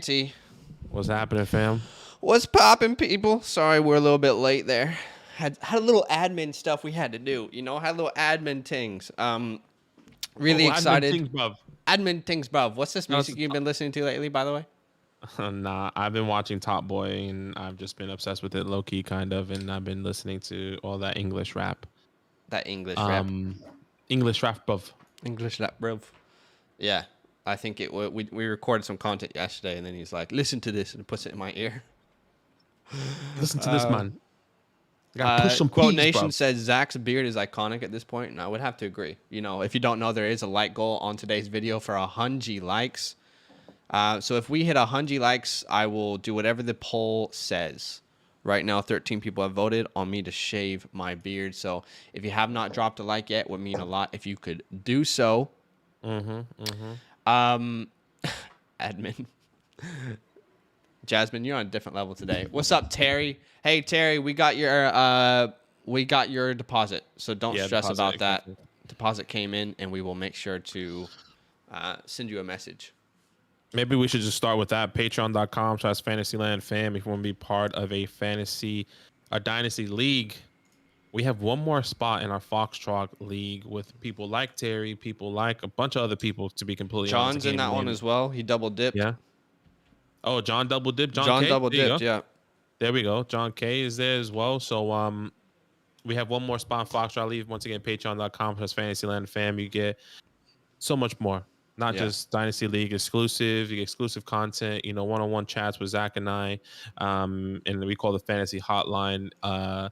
Society. What's happening, fam? What's poppin', people? Sorry, we're a little bit late there. Had a little admin stuff we had to do. Had little admin things. Really Admin excited. things, bruv. Admin things, bruv. What's this music you've Top- been listening to lately, by the way? Nah, I've been watching Top Boy, and I've just been obsessed with it, low key, kind of. And I've been listening to all that English rap. That English rap. English rap, bruv. English rap, bruv. Yeah, I think we recorded some content yesterday, and then he's like, "Listen to this," and puts it in my ear. Listen to this, man. Gotta push some Quote peas, Nation bruv. says Zach's beard is iconic at this point, and I would have to agree. If you don't know, there is a like goal on today's video for 100 likes. So if we hit 100 likes, I will do whatever the poll says. Right now, 13 people have voted on me to shave my beard. So if you have not dropped a like yet, it would mean a lot if you could do so. Admin. Jasmine, you're on a different level today. What's up, Terry? Hey, Terry, we got your deposit, so don't stress about that. Deposit came in, and we will make sure to send you a message. Maybe we should just start with that. Patreon.com/Fantasyland fam. If you want to be part of a Dynasty league, we have one more spot in our Foxtrot league with people like Terry, people like a bunch of other people, to be completely honest. John's in that one as well. He double dipped. Yeah. Oh, John double dipped. John K? double dipped. Yeah. There we go. John K is there as well. So we have one more spot in Foxtrot league. Once again, Patreon.com/Fantasyland fam. You get so much more. Not just Dynasty League exclusive. You get exclusive content, one-on-one chats with Zach and I. And we call the Fantasy Hotline, our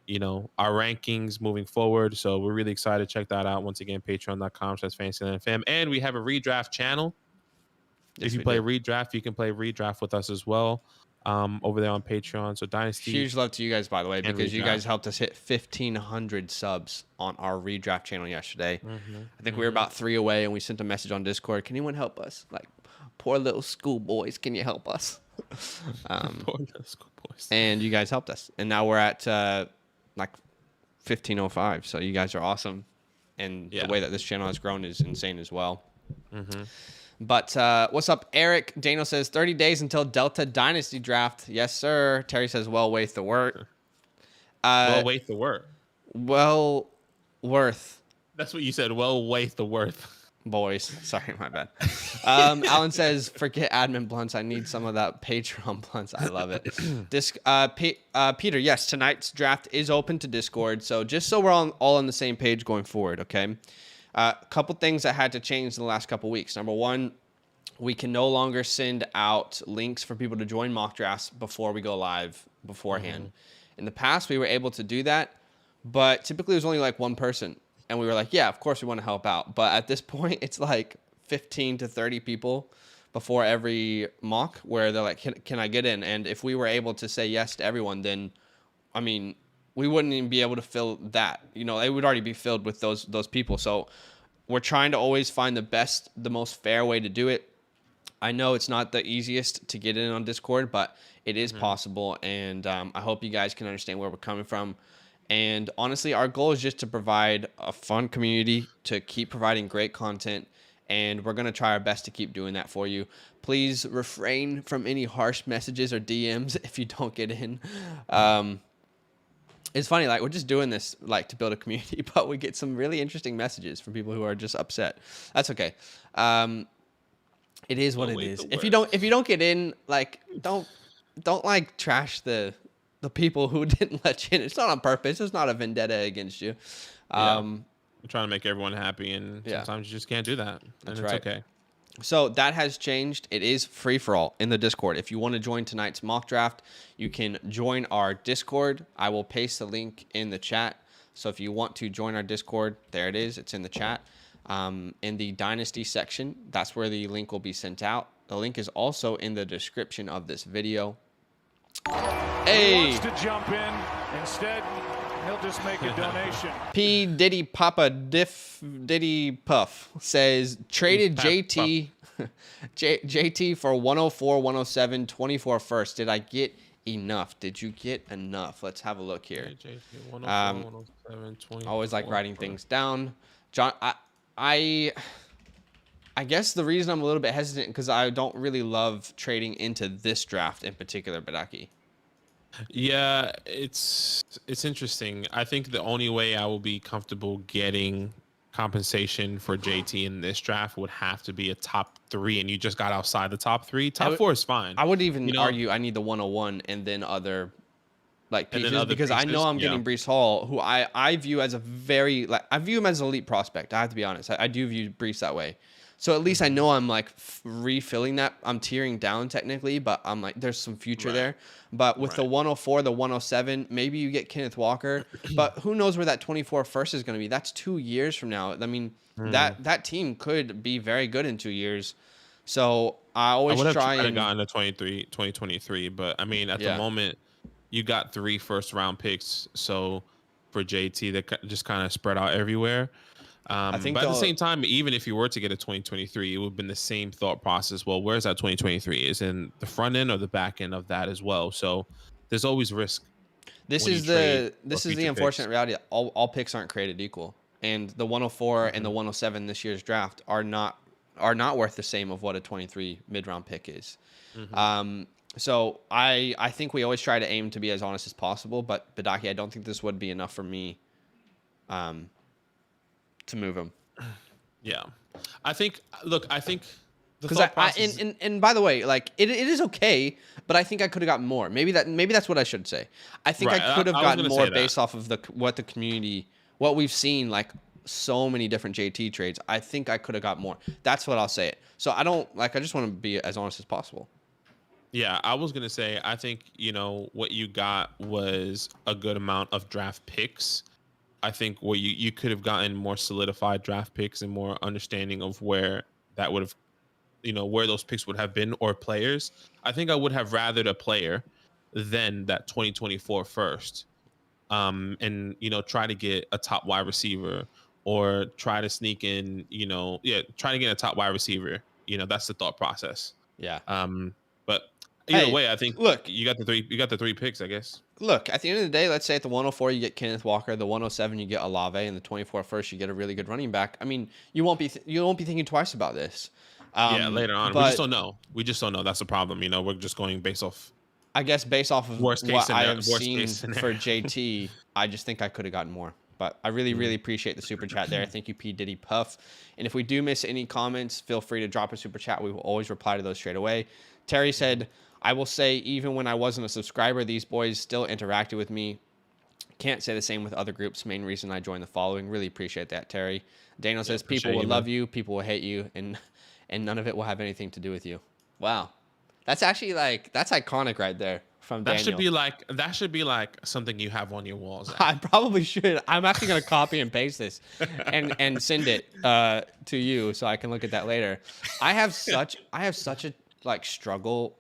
rankings moving forward. So we're really excited. Check that out. Once again, patreon.com/Fantasyland fam. And we have a redraft channel. If you play redraft, you can play redraft with us as well. Over there on Patreon. So Dynasty. Huge love to you guys, by the way, because you guys helped us hit 1,500 subs on our redraft channel yesterday. I think we were about 3 away, and we sent a message on Discord. Can anyone help us? Like, poor little schoolboys, can you help us? Poor little schoolboys. And you guys helped us. And now we're at 1,505. So you guys are awesome. And the way that this channel has grown is insane as well. But what's up, Eric? Daniel says 30 days until Delta Dynasty draft. Yes, sir. Terry says, well, worth the work. Worth the work. Well worth. That's what you said. Well, worth the worth. Boys. Sorry, my bad. Alan says, forget admin blunts. I need some of that Patreon blunts. I love it. Peter, yes, tonight's draft is open to Discord. So just so we're all on the same page going forward, okay? A couple things that had to change in the last couple weeks. Number one, we can no longer send out links for people to join mock drafts before we go live beforehand. In the past, we were able to do that, but typically it was only like one person. And we were like, yeah, of course we want to help out. But at this point, it's like 15 to 30 people before every mock where they're like, can I get in? And if we were able to say yes to everyone, then, I mean, we wouldn't even be able to fill that. It would already be filled with those people. So we're trying to always find the most fair way to do it. I know it's not the easiest to get in on Discord, but it is possible. And I hope you guys can understand where we're coming from. And honestly, our goal is just to provide a fun community, to keep providing great content. And we're going to try our best to keep doing that for you. Please refrain from any harsh messages or DMs if you don't get in. It's funny, like, we're just doing this, like, to build a community, but we get some really interesting messages from people who are just upset. That's okay. It is what it is. If you don't get in, like, don't like trash the people who didn't let you in. It's not on purpose. It's not a vendetta against you. We're trying to make everyone happy, and sometimes you just can't do that. And it's okay. So that has changed. It is free for all in the Discord. If you want to join tonight's mock draft, you can join our Discord. I will paste the link in the chat. So if you want to join our Discord, there it is. It's in the chat. In the Dynasty section, that's where the link will be sent out. The link is also in the description of this video. Hey! Wants to jump in. Instead, he'll just make a donation. P. Diddy Papa Diff Diddy Puff says traded JT JT for 104, 107, 24 first. Did I get enough? Did you get enough? Let's have a look here. I always like writing things down. John, I I guess the reason I'm a little bit hesitant because I don't really love trading into this draft in particular, Badaki. Yeah, it's interesting. I think the only way I will be comfortable getting compensation for JT in this draft would have to be a top 3, and you just got outside the top 3. Top 4 is fine. I would even You know, argue I need the 101 and then other like and then pieces other because I know pieces. I'm Yeah. getting Brees Hall, who I view as a very I view him as an elite prospect. I have to be honest. I do view Brees that way. So at least I know I'm like refilling that. I'm tearing down technically, but I'm like there's some future there. But with the 104, the 107, maybe you get Kenneth Walker. But who knows where that 24 first is going to be? That's 2 years from now. I mean, that team could be very good in 2 years. So I always would have try tried to and gotten the 2023, but I mean, at the moment, you got 3 first-round picks. So for JT, that just kind of spread out everywhere. I think but at the same time, even if you were to get a 2023, it would have been the same thought process. Well, where's that 2023? Is in the front end or the back end of that as well. So there's always risk. This is the unfortunate reality. All picks aren't created equal, and the 104 and the 107 this year's draft are not worth the same of what a 23 mid round pick is. So I think we always try to aim to be as honest as possible, but Badaki, I don't think this would be enough for me to move him. Yeah, I think the Because thought process. and by the way, like it is okay, but I think I could have gotten more. Maybe that's what I should say. I think I could have gotten more based off of what the community, what we've seen, like so many different JT trades. I think I could have got more. That's what I'll say it. So I just want to be as honest as possible. Yeah, I was gonna say I think what you got was a good amount of draft picks. I think where you could have gotten more solidified draft picks and more understanding of where that would have, where those picks would have been or players. I think I would have rathered a player than that 2024 first. And try to get a top wide receiver or try to sneak in, try to get a top wide receiver. That's the thought process. Yeah. But either way, I think you got the 3 picks, I guess. Look, at the end of the day, let's say at the 104 you get Kenneth Walker, the 107 you get Olave, and the 24 first you get a really good running back. I mean, you won't be thinking twice about this. Later on, we just don't know. That's the problem. We're just going based off. I guess based off of what I have seen for scenario. JT, I just think I could have gotten more. But I really, really appreciate the super chat there. Thank you, P. Diddy Puff. And if we do miss any comments, feel free to drop a super chat. We will always reply to those straight away. Terry said, I will say, even when I wasn't a subscriber, these boys still interacted with me. Can't say the same with other groups. Main reason I joined the following. Really appreciate that, Terry. Daniel says, people will love you, people will hate you, and none of it will have anything to do with you. Wow. That's actually that's iconic right there from Daniel. That should be like something you have on your walls. I probably should. I'm actually going to copy and paste this and send it to you so I can look at that later. I have such a struggle.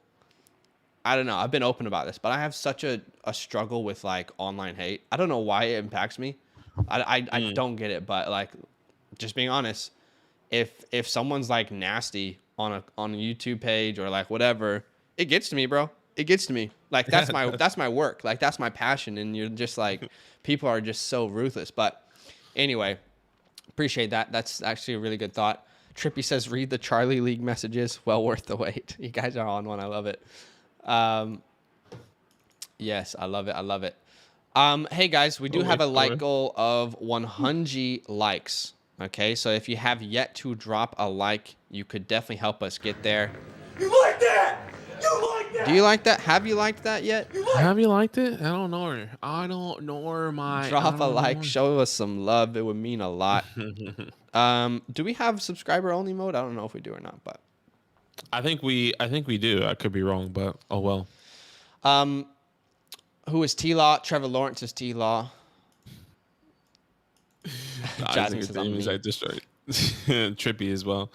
I don't know. I've been open about this, but I have such a struggle with online hate. I don't know why it impacts me. I don't get it, but just being honest, if someone's nasty on a YouTube page or whatever, it gets to me, bro. It gets to me. That's my work. That's my passion. And you're just people are just so ruthless. But anyway, appreciate that. That's actually a really good thought. Trippy says, read the Charlie League messages. Well worth the wait. You guys are on one. I love it. Yes, I love it. I love it. Hey guys, we do have a like goal of 100 likes. Okay, so if you have yet to drop a like, you could definitely help us get there. You like that? You like that? Do you like that? Have you liked that yet? Have you liked it? I don't know. I don't know my. Drop a like, show us some love. It would mean a lot. Do we have subscriber only mode? I don't know if we do or not, but I think we do. I could be wrong, but oh well. Who is T-Law? Trevor Lawrence is T-Law. Jasmine says I'm I destroyed. Trippy as well.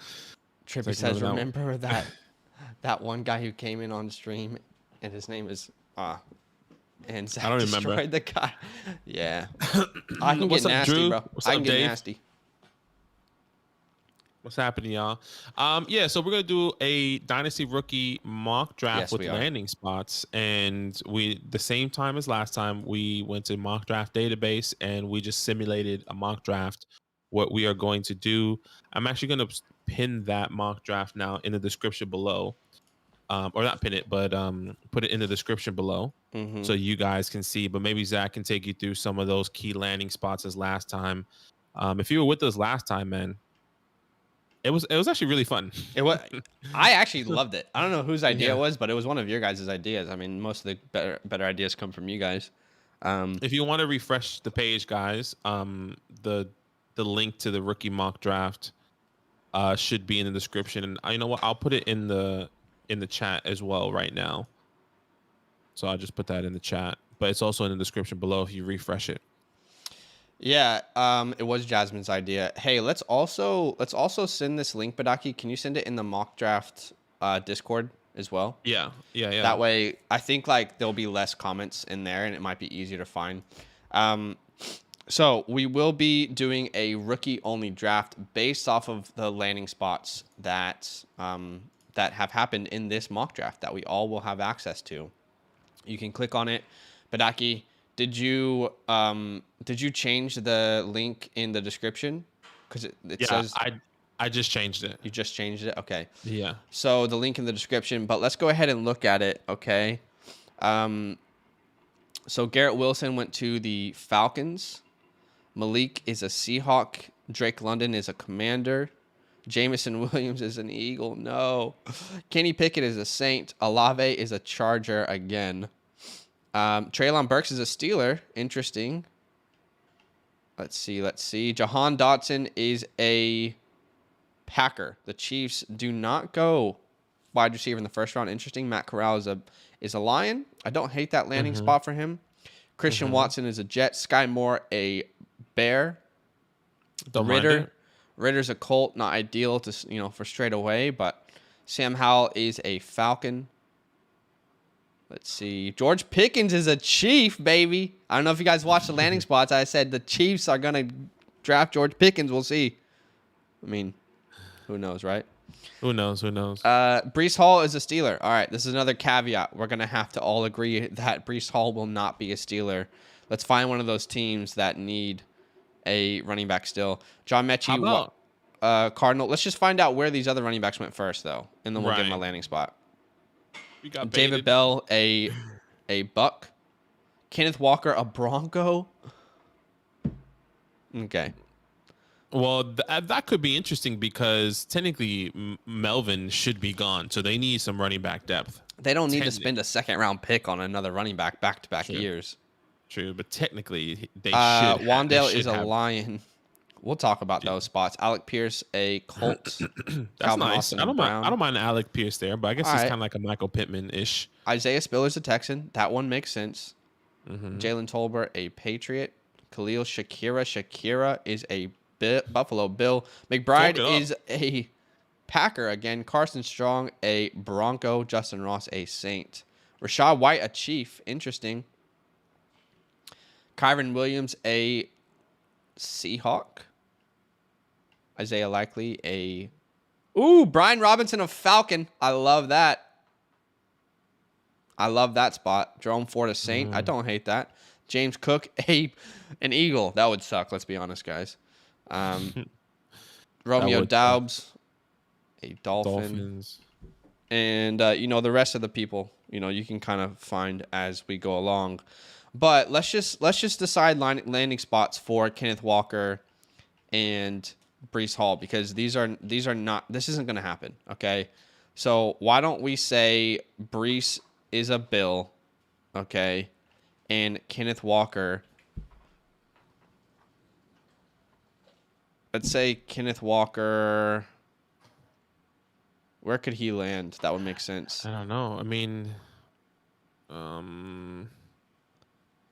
Trippy says, remember that one guy who came in on stream and his name is and Zach I don't destroyed remember the guy. Yeah. I can What's get up, nasty, Drew? bro. What's I up, can get Dave? nasty. What's happening, y'all? Yeah, so we're gonna do a Dynasty rookie mock draft Yes, with we are. landing spots, and the same time as last time, we went to mock draft database and we just simulated a mock draft. What we are going to do, I'm actually gonna pin that mock draft now in the description below. Or not pin it, but put it in the description below so you guys can see. But maybe Zach can take you through some of those key landing spots as last time. If you were with us last time, man, it was actually really fun. I actually loved it. I don't know whose idea Yeah. it was, but it was one of your guys' ideas. I mean, most of the better ideas come from you guys. If you want to refresh the page, guys, the link to the rookie mock draft should be in the description, and you know what? I'll put it in the chat as well right now. So I'll just put that in the chat, but it's also in the description below if you refresh it. Yeah, it was Jasmine's idea. Hey, let's also send this link, Badaki. Can you send it in the mock draft Discord as well? Yeah. That way, I think like there'll be less comments in there, and it might be easier to find. So we will be doing a rookie-only draft based off of the landing spots that that have happened in this mock draft that we all will have access to. You can click on it. Badaki, did you change the link in the description? Because it says I just changed it. You just changed it? Okay. Yeah. So the link in the description, but let's go ahead and look at it, okay? So Garrett Wilson went to the Falcons. Malik is a Seahawk. Drake London is a Commander. Jamison Williams is an Eagle. No. Kenny Pickett is a Saint. Olave is a Charger again. Treylon Burks is a Steeler. Interesting. Let's see. Jahan Dotson is a Packer. The Chiefs do not go wide receiver in the first round. Interesting. Matt Corral is a Lion. I don't hate that landing spot for him. Christian Watson is a Jet. Sky Moore a Bear. Ritter's a Colt. Not ideal to for straight away, but Sam Howell is a Falcon. Let's see. George Pickens is a Chief, baby. I don't know if you guys watched the landing spots. I said the Chiefs are going to draft George Pickens. We'll see. I mean, who knows, right? Who knows? Breece Hall is a Steeler. All right, this is another caveat. We're going to have to all agree that Breece Hall will not be a Steeler. Let's find one of those teams that need a running back still. John Mechie, Cardinal. Let's just find out where these other running backs went first, though, and then we'll give them a landing spot. We got David Bell, a Buck. Kenneth Walker, a Bronco. Okay. Well, that could be interesting because technically Melvin should be gone, so they need some running back depth. They don't need to spend a second-round pick on another running back back-to-back years. True, but technically they should. Wandale is a Lion. We'll talk about those spots. Alec Pierce, a Colt. That's Calvin nice. Austin, I don't Brown. mind Alec Pierce there, but I guess it's kind of like a Michael Pittman-ish. Isaiah Spiller's a Texan. That one makes sense. Jalen Tolbert, a Patriot. Khalil Shakira is a Buffalo Bill. McBride is a Packer again. Carson Strong, a Bronco. Justin Ross, a Saint. Rashad White, a Chief. Interesting. Kyron Williams, a Seahawk. Isaiah Likely, Brian Robinson, a Falcon. I love that. I love that spot. Jerome Ford, a Saint. I don't hate that. James Cook, an Eagle. That would suck. Let's be honest, guys. Romeo Doubs, a Dolphins. And, the rest of the people, you can kind of find as we go along. But let's just decide landing spots for Kenneth Walker and Breece Hall because this isn't going to happen, okay? So why don't we say Breece is a Bill, okay, and Kenneth Walker. Let's say Kenneth Walker. Where could he land? That would make sense. I don't know. I mean,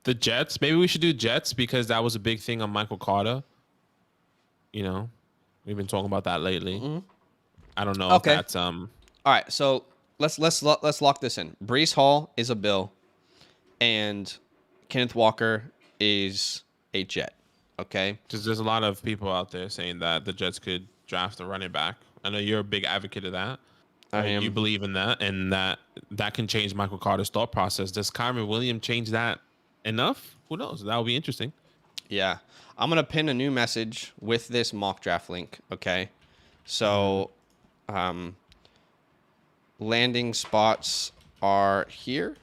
the Jets. Maybe we should do Jets because that was a big thing on Michael Carter. We've been talking about that lately. I don't know if that's All right, so let's lock this in. Breece Hall is a Bill, and Kenneth Walker is a Jet. Okay. Because there's a lot of people out there saying that the Jets could draft a running back. I know you're a big advocate of that. I am. You believe in that, and that can change Michael Carter's thought process. Does Kyron Williams change that enough? Who knows? That would be interesting. Yeah. I'm going to pin a new message with this mock draft link, okay? So, landing spots are here.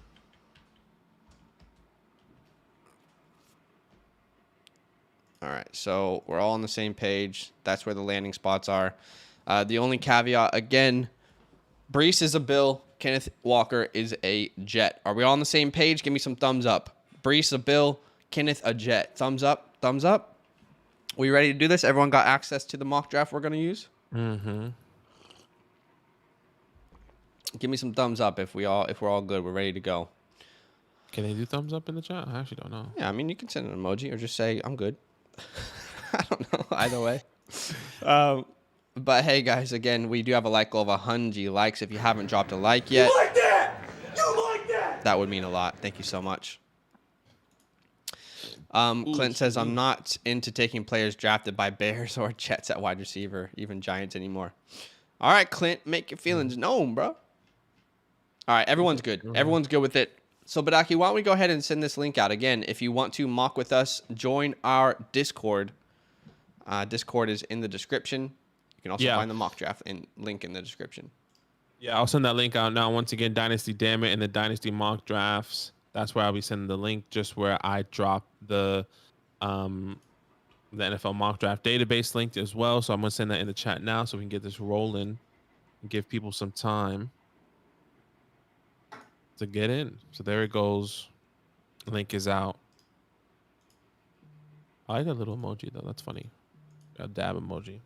All right, so we're all on the same page. That's where the landing spots are. The only caveat, again, Brees is a Bill. Kenneth Walker is a Jet. Are we all on the same page? Give me some thumbs up. Brees a Bill. Kenneth a Jet. Thumbs up. Thumbs up. We ready to do this? Everyone got access to the mock draft we're going to use? Mm-hmm. Give me some thumbs up if we're all good. We're ready to go. Can they do thumbs up in the chat? I actually don't know. Yeah, I mean, you can send an emoji or just say, I'm good. I don't know. Either way. But hey, guys, again, we do have a like goal of 100 likes. If you haven't dropped a like yet, You like that? You like that? that would mean a lot. Thank you so much. Clint says, I'm not into taking players drafted by Bears or Jets at wide receiver, even Giants anymore. All right, Clint, make your feelings known, bro. All right, everyone's good. Everyone's good with it. So, Badaki, why don't we go ahead and send this link out again? If you want to mock with us, join our Discord. Discord is in the description. You can also find the mock draft link in the description. Yeah, I'll send that link out now. Once again, Dynasty Damn It and the Dynasty mock drafts. That's where I'll be sending the link, just where I drop the NFL mock draft database link as well. So I'm gonna send that in the chat now, so we can get this rolling and give people some time to get in. So there it goes. Link is out. I like that little emoji though. That's funny. A dab emoji.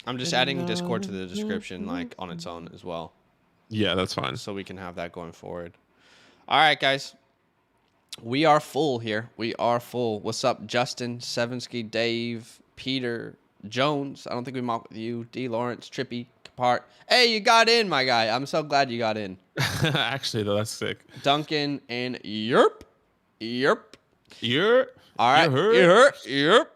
I'm just adding Discord to the description, like on its own as well. Yeah, that's fine. So we can have that going forward. All right, guys. We are full here. We are full. What's up, Justin, Sevinsky, Dave, Peter, Jones? I don't think we mocked with you. D. Lawrence, Trippy, Capart. Hey, you got in, my guy. I'm so glad you got in. Actually, though, that's sick. Duncan and Yerp. All right. Yerp.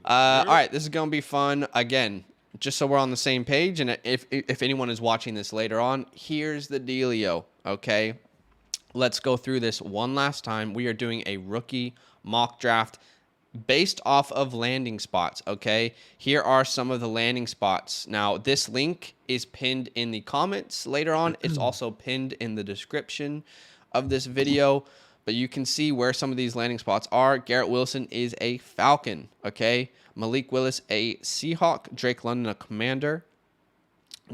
All right, this is going to be fun. Again, just so we're on the same page, and if anyone is watching this later on, here's the dealio, okay? Let's go through this one last time. We are doing a rookie mock draft based off of landing spots, okay? Here are some of the landing spots. Now, this link is pinned in the comments later on. It's also pinned in the description of this video. But you can see where some of these landing spots are. Garrett Wilson is a Falcon, okay? Malik Willis, a Seahawk. Drake London, a Commander.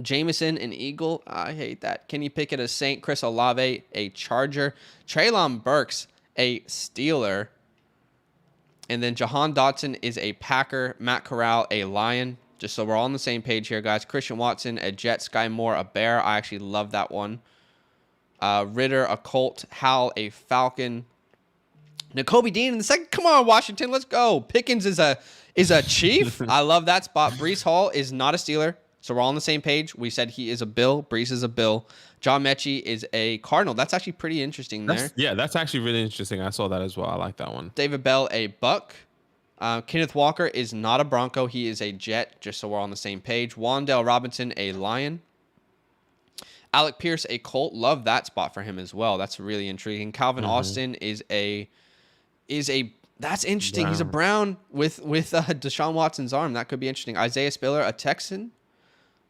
Jameson, an Eagle. I hate that. Kenny Pickett, a Saint. Chris Olave, a Charger. Treylon Burks, a Steeler. And then Jahan Dotson is a Packer. Matt Corral, a Lion. Just so we're all on the same page here, guys. Christian Watson, a Jet. Sky Moore, a Bear. I actually love that one. Ritter, a Colt. Howell, a Falcon. Nakobe Dean in the second. Come on, Washington, let's go. Pickens is a Chief. I love that spot. Breece Hall is not a Steeler, so we're all on the same page. We said he is a Bill. Breece is a Bill. John Mechie is a Cardinal. That's actually pretty interesting there. Yeah, that's actually really interesting. I saw that as well. I like that one. David Bell, a Buck. Kenneth Walker is not a Bronco. He is a Jet, just so we're on the same page. Wan'Dale Robinson, a Lion. Alec Pierce, a Colt. Love that spot for him as well. That's really intriguing. Calvin Austin is a that's interesting. Brown. He's a Brown with Deshaun Watson's arm. That could be interesting. Isaiah Spiller, a Texan.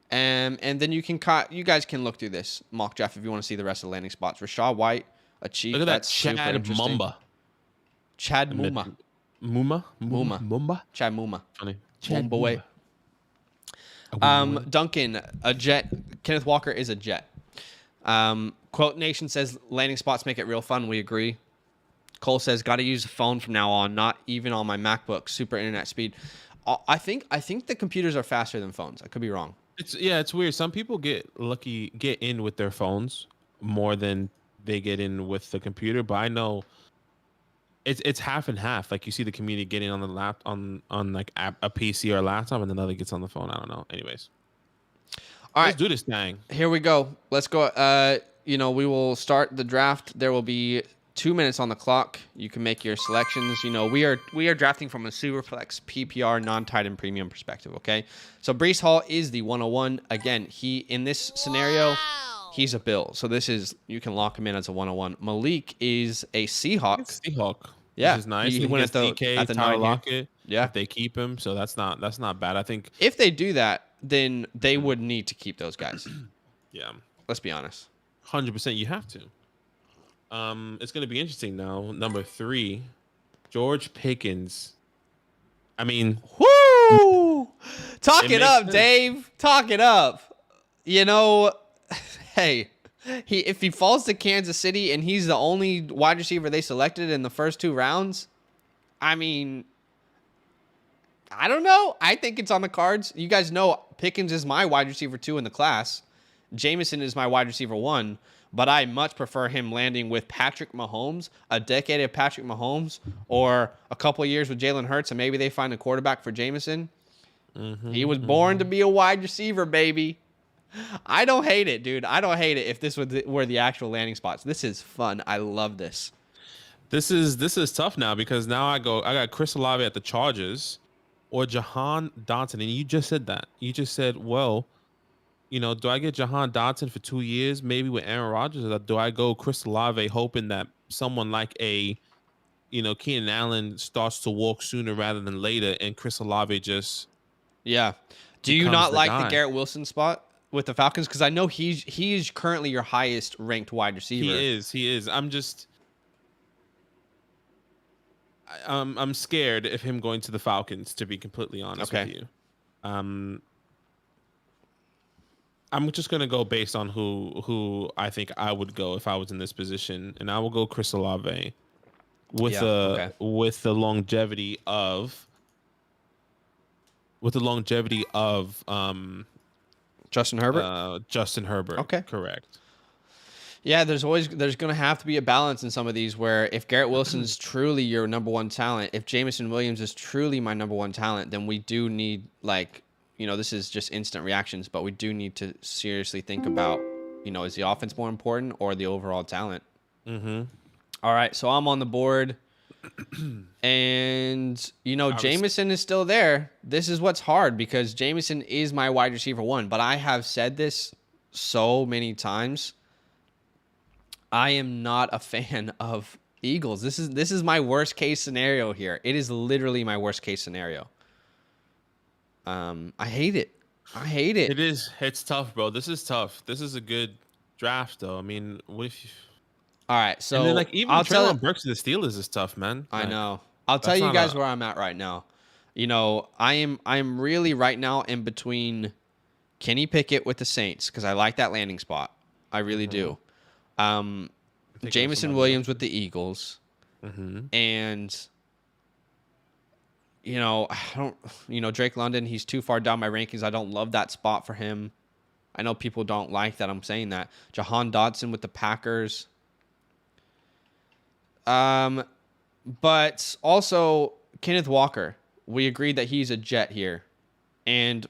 And then you guys can look through this mock draft if you want to see the rest of the landing spots. Rashad White, a Chief. Look at that, That's super Chad interesting. Mumba. Chad Muma. Mumba. Chad Muma. Funny. Chad Boy. Duncan, a Jet. Kenneth Walker is a Jet. Quote Nation says landing spots make it real fun. We agree. Cole says got to use a phone from now on, not even on my MacBook. Super internet speed. I think the computers are faster than phones. I could be wrong. It's weird. Some people get in with their phones more than they get in with the computer, but I know it's half and half. Like you see the community getting on the on like a PC or a laptop, and another gets on the phone. I don't know. Anyways, all right, let's do this thing. Here we go. Let's go. We will start the draft. There will be 2 minutes on the clock. You can make your selections. We are drafting from a SuperFlex PPR non-tight end premium perspective. Okay, so Breece Hall is the 101. Again, he in this scenario, he's a Bill. So this is you can lock him in as a 101. Malik is a Seahawk. Seahawk. Yeah, which is nice. he And went gets DK, at the Tyler 9 here. Lockett. Yeah. If they keep him, so that's not bad. I think. If they do that, then they would need to keep those guys. Yeah, Let's be honest. 100%. You have to. It's gonna be interesting now. Number 3, George Pickens. I mean, Woo! Talk It it makes up, sense. Dave. Talk it up. You know, hey, if he falls to Kansas City and he's the only wide receiver they selected in the first 2 rounds, I mean, I don't know. I think it's on the cards. You guys know Pickens is my wide receiver 2 in the class. Jameson is my wide receiver 1, but I much prefer him landing with Patrick Mahomes, a decade of Patrick Mahomes, or a couple of years with Jalen Hurts, and maybe they find a quarterback for Jameson. He was born to be a wide receiver, baby. I don't hate it, dude. I don't hate it if this were the actual landing spots. This is fun. I love this. this is tough now because now I got Chris Olave at the Chargers or Jahan Dotson, and you just said that. You just said, well, do I get Jahan Dotson for 2 years, maybe with Aaron Rodgers, or do I go Chris Olave hoping that someone like Keenan Allen starts to walk sooner rather than later, and Chris Olave just Yeah. Do you becomes not the like guy? the Garrett Wilson spot with the Falcons? Because I know he's currently your highest ranked wide receiver. He is. I'm scared of him going to the Falcons, to be completely honest with you. I'm just gonna go based on who I think I would go if I was in this position, and I will go Chris Olave with with the longevity of Justin Herbert. Justin Herbert. Okay. Correct. Yeah, there's going to have to be a balance in some of these where if Garrett Wilson's truly your number 1 talent, if Jameson Williams is truly my number 1 talent, then we do need, this is just instant reactions, but we do need to seriously think about, is the offense more important or the overall talent? Mm-hmm. All right, so I'm on the board. And, Jameson is still there. This is what's hard because Jameson is my wide receiver 1, but I have said this so many times. I am not a fan of Eagles. This is my worst case scenario here. It is literally my worst case scenario. I hate it. It is. It's tough, bro. This is tough. This is a good draft, though. I mean, what if you... All right, so and then, even Treylon Burks to the Steelers is tough, man. I know. I'll tell you guys where I'm at right now. I'm really right now in between Kenny Pickett with the Saints because I like that landing spot. I really do. Jameson Williams with the Eagles, and I don't, Drake London. He's too far down my rankings. I don't love that spot for him. I know people don't like that I'm saying that. Jahan Dotson with the Packers. But also Kenneth Walker. We agreed that he's a Jet here, and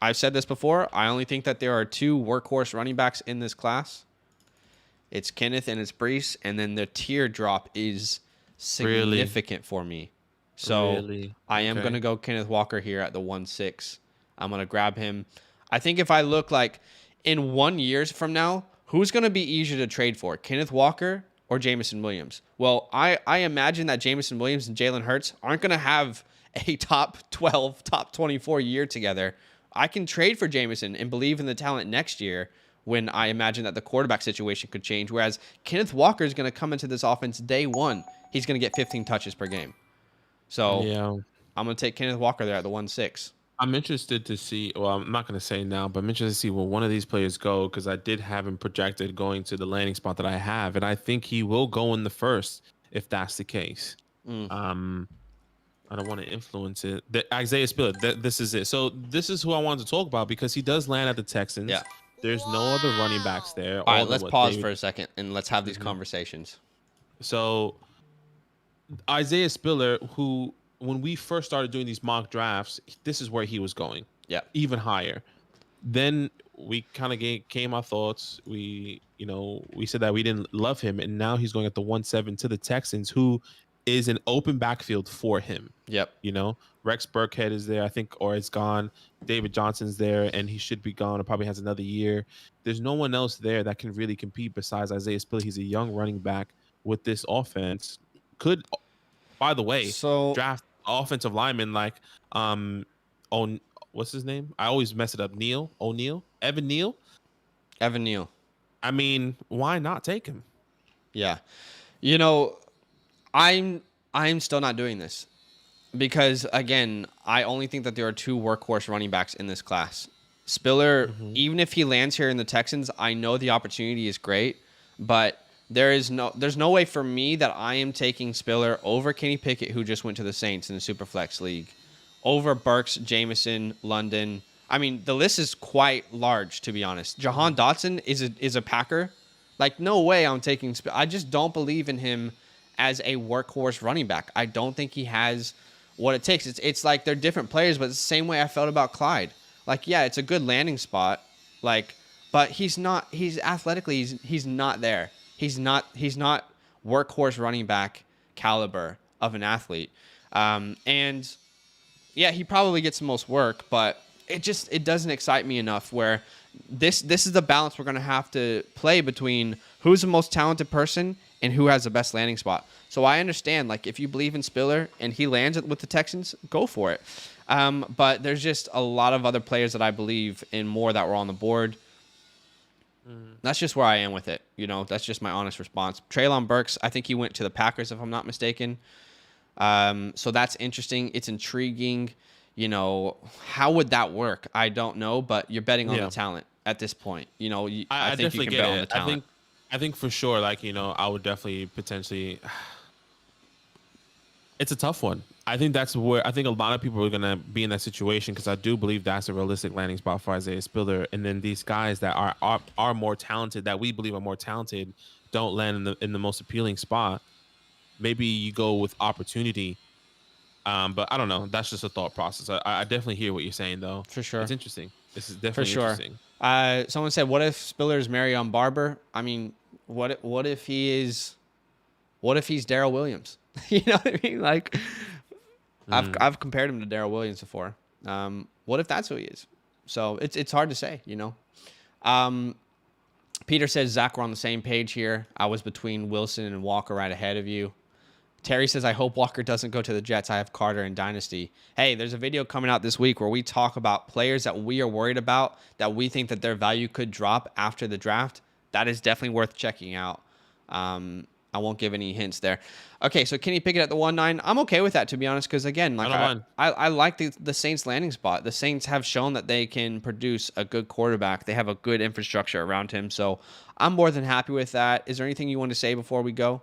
I've said this before. I only think that there are 2 workhorse running backs in this class. It's Kenneth and it's Brees, and then the teardrop is significant for me. So I am going to go Kenneth Walker here at the 1-6. I'm going to grab him. I think if I look in 1 year from now, who's going to be easier to trade for, Kenneth Walker or Jameson Williams? Well, I imagine that Jameson Williams and Jalen Hurts aren't going to have a top 12, top 24 year together. I can trade for Jameson and believe in the talent next year when I imagine that the quarterback situation could change. Whereas Kenneth Walker is going to come into this offense day 1. He's going to get 15 touches per game. So I'm going to take Kenneth Walker there at the 1-6. I'm interested to see. Well, I'm not going to say now, but I'm interested to see where one of these players go because I did have him projected going to the landing spot that I have, and I think he will go in the first if that's the case. I don't want to influence it. Isaiah Spiller, this is it. So this is who I wanted to talk about because he does land at the Texans. Yeah. There's no other running backs there. All right, let's pause for a second and let's have these Mm-hmm. conversations. So Isaiah Spiller, who when we first started doing these mock drafts, this is where he was going. Yeah. Even higher. Then we kind of came our thoughts. We said that we didn't love him, and now he's going at the 1-7 to the Texans, who is an open backfield for him. Yep. Rex Burkhead is there, I think, or it's gone. David Johnson's there, and he should be gone. Or probably has another year. There's no one else there that can really compete besides Isaiah Spiller. He's a young running back with this offense. Could By the way, So draft offensive lineman like on what's his name? I always mess it up. Evan Neal. Evan Neal. I mean, why not take him? Yeah. You know, I'm still not doing this because again, I only think that there are 2 workhorse running backs in this class. Spiller, even if he lands here in the Texans, I know the opportunity is great, but there's no way for me that I am taking Spiller over Kenny Pickett, who just went to the Saints in the SuperFlex league, over Burks, Jameson, London. I mean, the list is quite large, to be honest. Jahan Dotson is a Packer. Like, no way I'm taking Spiller. I just don't believe in him as a workhorse running back. I don't think he has what it takes. It's like they're different players, but it's the same way I felt about Clyde. Like, yeah, it's a good landing spot, like, but he's athletically, he's not there. He's not workhorse running back caliber of an athlete. And yeah, he probably gets the most work, but it doesn't excite me enough where this is the balance we're going to have to play between who's the most talented person and who has the best landing spot. So I understand, like, if you believe in Spiller and he lands it with the Texans, go for it. But there's just a lot of other players that I believe in more that were on the board. That's just where I am with it. You know, that's just my honest response. Treylon Burks, I think he went to the Packers, if I'm not mistaken. So that's interesting. It's intriguing. You know, how would that work? I don't know, but you're betting on the talent at this point. You know, I think you can bet on the talent. I think for sure, like, you know, I would definitely potentially. It's a tough one. I think that's where I think a lot of people are going to be in that situation because I do believe that's a realistic landing spot for Isaiah Spiller. And then these guys that are more talented, that we believe are more talented, don't land in the most appealing spot. Maybe you go with opportunity. But I don't know. That's just a thought process. I definitely hear what you're saying, though. For sure. It's interesting. This is definitely interesting. Someone said, what if Spiller's Marion Barber? I mean, what if he's Darrell Williams? You know what I mean? Like, I've compared him to Darrell Williams before. What if that's who he is? So it's hard to say, you know. Peter says, Zach, we're on the same page here. I was between Wilson and Walker right ahead of you. Terry says, I hope Walker doesn't go to the Jets. I have Carter in Dynasty. Hey, there's a video coming out this week where we talk about players that we are worried about, that we think that their value could drop after the draft. That is definitely worth checking out. I won't give any hints there. Okay, so Kenny Pickett at the 1-9. I'm okay with that, to be honest, because, again, like I like the Saints landing spot. The Saints have shown that they can produce a good quarterback. They have a good infrastructure around him, so I'm more than happy with that. Is there anything you want to say before we go?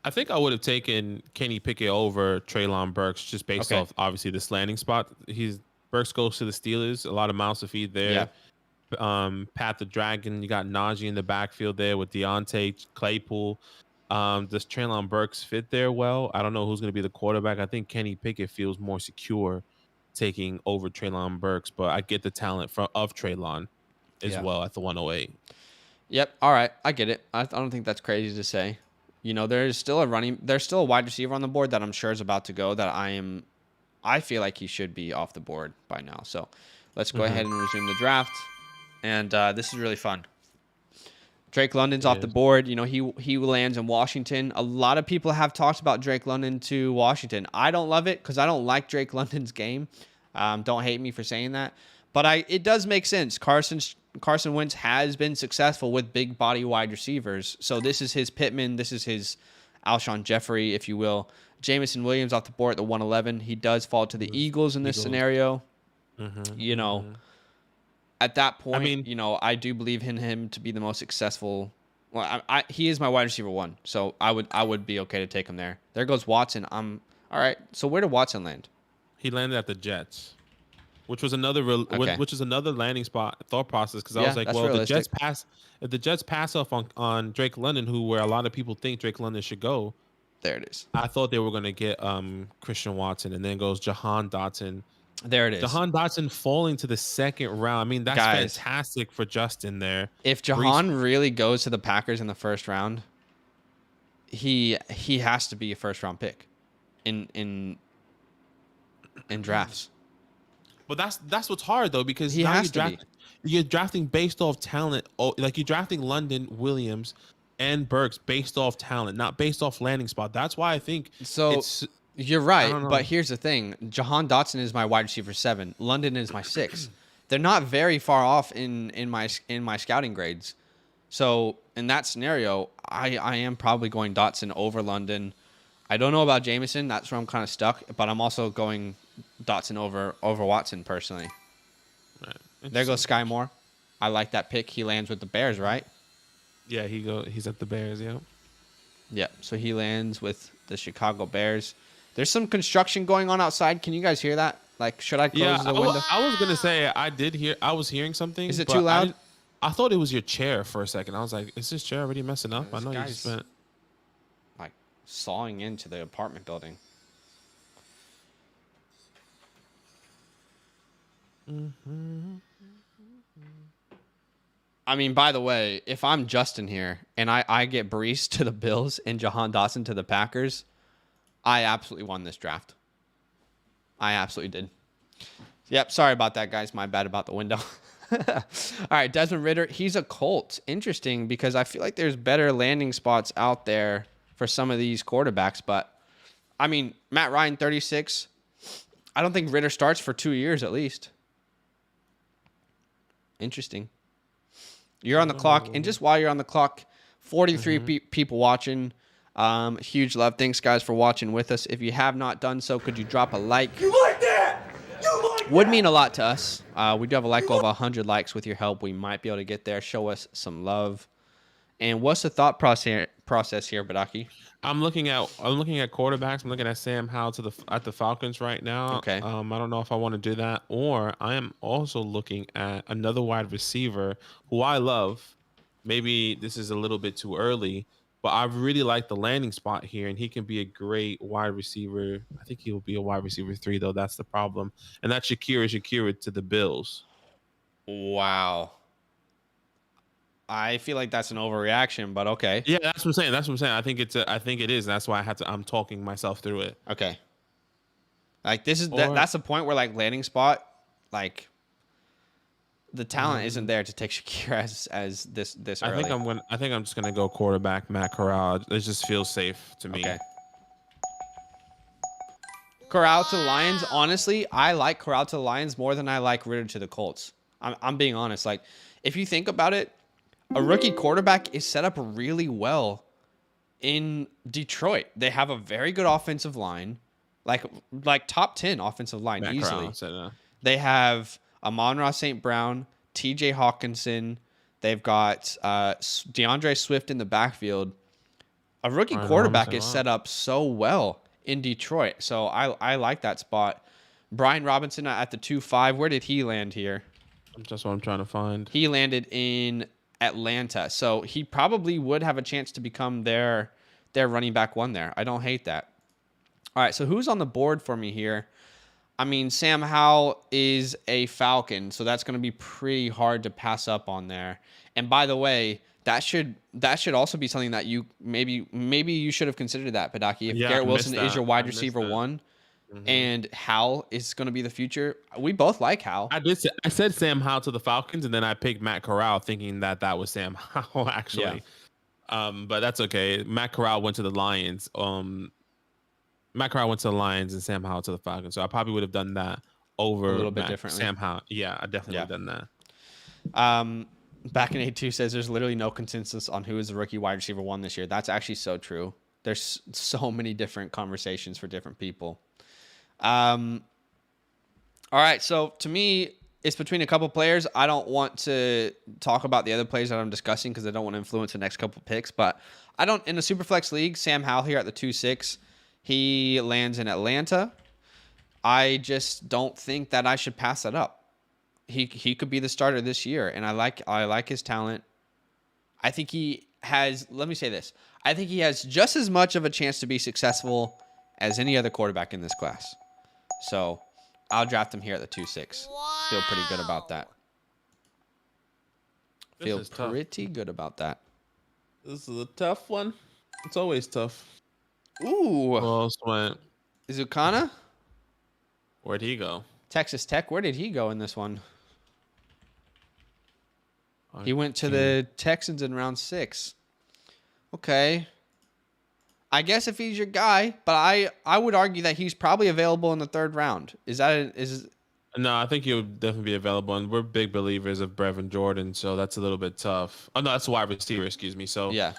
I think I would have taken Kenny Pickett over Treylon Burks just based off, obviously, this landing spot. Burks goes to the Steelers. A lot of mouths to feed there. Yeah. Pat the Dragon. You got Najee in the backfield there with Deontay, Claypool. Does Treylon Burks fit there well? I don't know who's going to be the quarterback. I think Kenny Pickett feels more secure taking over Treylon Burks, but I get the talent of Treylon as well at the 108. Yep. All right. I get it. I don't think that's crazy to say. You know, there's still a wide receiver on the board that I'm sure is about to go that I feel like he should be off the board by now. So let's go ahead and resume the draft. And this is really fun. Drake London's off the board. You know, he lands in Washington. A lot of people have talked about Drake London to Washington. I don't love it because I don't like Drake London's game. Don't hate me for saying that. But it does make sense. Carson Wentz has been successful with big body wide receivers. So this is his Pittman. This is his Alshon Jeffrey, if you will. Jameson Williams off the board at the 111. He does fall to the Eagles in this scenario. You know, at that point, I mean, you know, I do believe in him to be the most successful. Well, he is my wide receiver 1. So I would be okay to take him there. There goes Watson. All right. So where did Watson land? He landed at the Jets. Which was another landing spot thought process because I was like, well, if the Jets pass off on Drake London, where a lot of people think Drake London should go, there it is. I thought they were going to get Christian Watson, and then goes Jahan Dotson. There it is. Jahan Dotson falling to the second round. I mean, that's fantastic for Justin there. If Jahan really goes to the Packers in the first round, he has to be a first round pick in drafts. But that's what's hard though, because now you're drafting based off talent. Like you're drafting London, Williams, and Burks based off talent, not based off landing spot. That's why I think You're I right, don't know. but here's the thing: Jahan Dotson is my wide receiver 7. London is my 6. They're not very far off in my scouting grades. So in that scenario, I am probably going Dotson over London. I don't know about Jameson. That's where I'm kind of stuck. But I'm also going Dotson over Watson personally. Right. There goes Sky Moore. I like that pick. He lands with the Bears, right? Yeah, he's at the Bears. Yeah. Yeah. So he lands with the Chicago Bears. There's some construction going on outside. Can you guys hear that? Like, should I close the window? I was gonna say I was hearing something. Is it but too loud? I thought it was your chair for a second. I was like, is this chair already messing up? I This know you guy's- spent. Like sawing into the apartment building. I mean, by the way, if I'm Justin here and I get Brees to the Bills and Jahan Dotson to the Packers, I absolutely won this draft. I absolutely did. Yep, sorry about that, guys. My bad about the window. All right, Desmond Ridder, he's a Colt. Interesting, because I feel like there's better landing spots out there for some of these quarterbacks. But, I mean, Matt Ryan, 36. I don't think Ridder starts for 2 years at least. Interesting. You're on the clock, and just while you're on the clock, 43 people watching. Huge love. Thanks, guys, for watching with us. If you have not done so, could you drop a like? You like that? You like Would that? mean a lot to us. We do have a like goal of 100 likes. With your help, we might be able to get there. Show us some love. And what's the thought process here, Badaki? I'm looking at quarterbacks. I'm looking at Sam Howell at the Falcons right now. Okay. I don't know if I want to do that, or I am also looking at another wide receiver who I love. Maybe this is a little bit too early, but I really like the landing spot here, and he can be a great wide receiver. I think he will be a wide receiver 3, though. That's the problem. And that's Shakira to the Bills. Wow. I feel like that's an overreaction, but okay. Yeah, that's what I'm saying. I think it is. And that's why I'm talking myself through it. Okay. Like this is that's the point where like landing spot, like the talent isn't there to take Shakira as this early. I think I'm just gonna go quarterback Matt Corral. It just feels safe to me. Okay. Corral to the Lions. Honestly, I like Corral to the Lions more than I like Ridder to the Colts. I'm being honest. Like, if you think about it, a rookie quarterback is set up really well in Detroit. They have a very good offensive line, like top 10 offensive line Matt easily. Corral said, They have Amon-Ra St. Brown, T.J. Hawkinson. They've got DeAndre Swift in the backfield. A rookie quarterback is set up so well in Detroit. So I like that spot. Brian Robinson at the 2-5. Where did he land here? That's what I'm trying to find. He landed in Atlanta. So he probably would have a chance to become their running back 1 there. I don't hate that. All right, so who's on the board for me here? I mean, Sam Howell is a Falcon, so that's going to be pretty hard to pass up on there. And by the way, that should also be something that you maybe you should have considered that, Badaki. If Garrett Wilson is your wide receiver 1 and Howell is going to be the future, we both like Howell. I said Sam Howell to the Falcons, and then I picked Matt Corral thinking that was Sam Howell actually. Yeah. But that's okay. Matt Corral went to the Lions. Matt Corral went to the Lions and Sam Howell to the Falcons. So I probably would have done that over a little bit differently. Sam Howell. Yeah, I definitely would have done that. Back in A2 says there's literally no consensus on who is the rookie wide receiver 1 this year. That's actually so true. There's so many different conversations for different people. All right, so to me, it's between a couple players. I don't want to talk about the other players that I'm discussing because I don't want to influence the next couple picks. But in the SuperFlex league, Sam Howell here at the 2-6, he lands in Atlanta. I just don't think that I should pass that up. He could be the starter this year, and I like his talent. I think he has. Let me say this: I think he has just as much of a chance to be successful as any other quarterback in this class. So I'll draft him here at the 2-6. Feel pretty good about that. Feel pretty good about that. This is a tough one. It's always tough. Ooh. Who else went? Izukana? Where'd he go? Texas Tech. Where did he go in this one? He went to the Texans in round 6. Okay. I guess if he's your guy, but I would argue that he's probably available in the third round. No, I think he would definitely be available, and we're big believers of Brevin Jordan, so that's a little bit tough. Oh no, that's a wide receiver, excuse me. So yeah.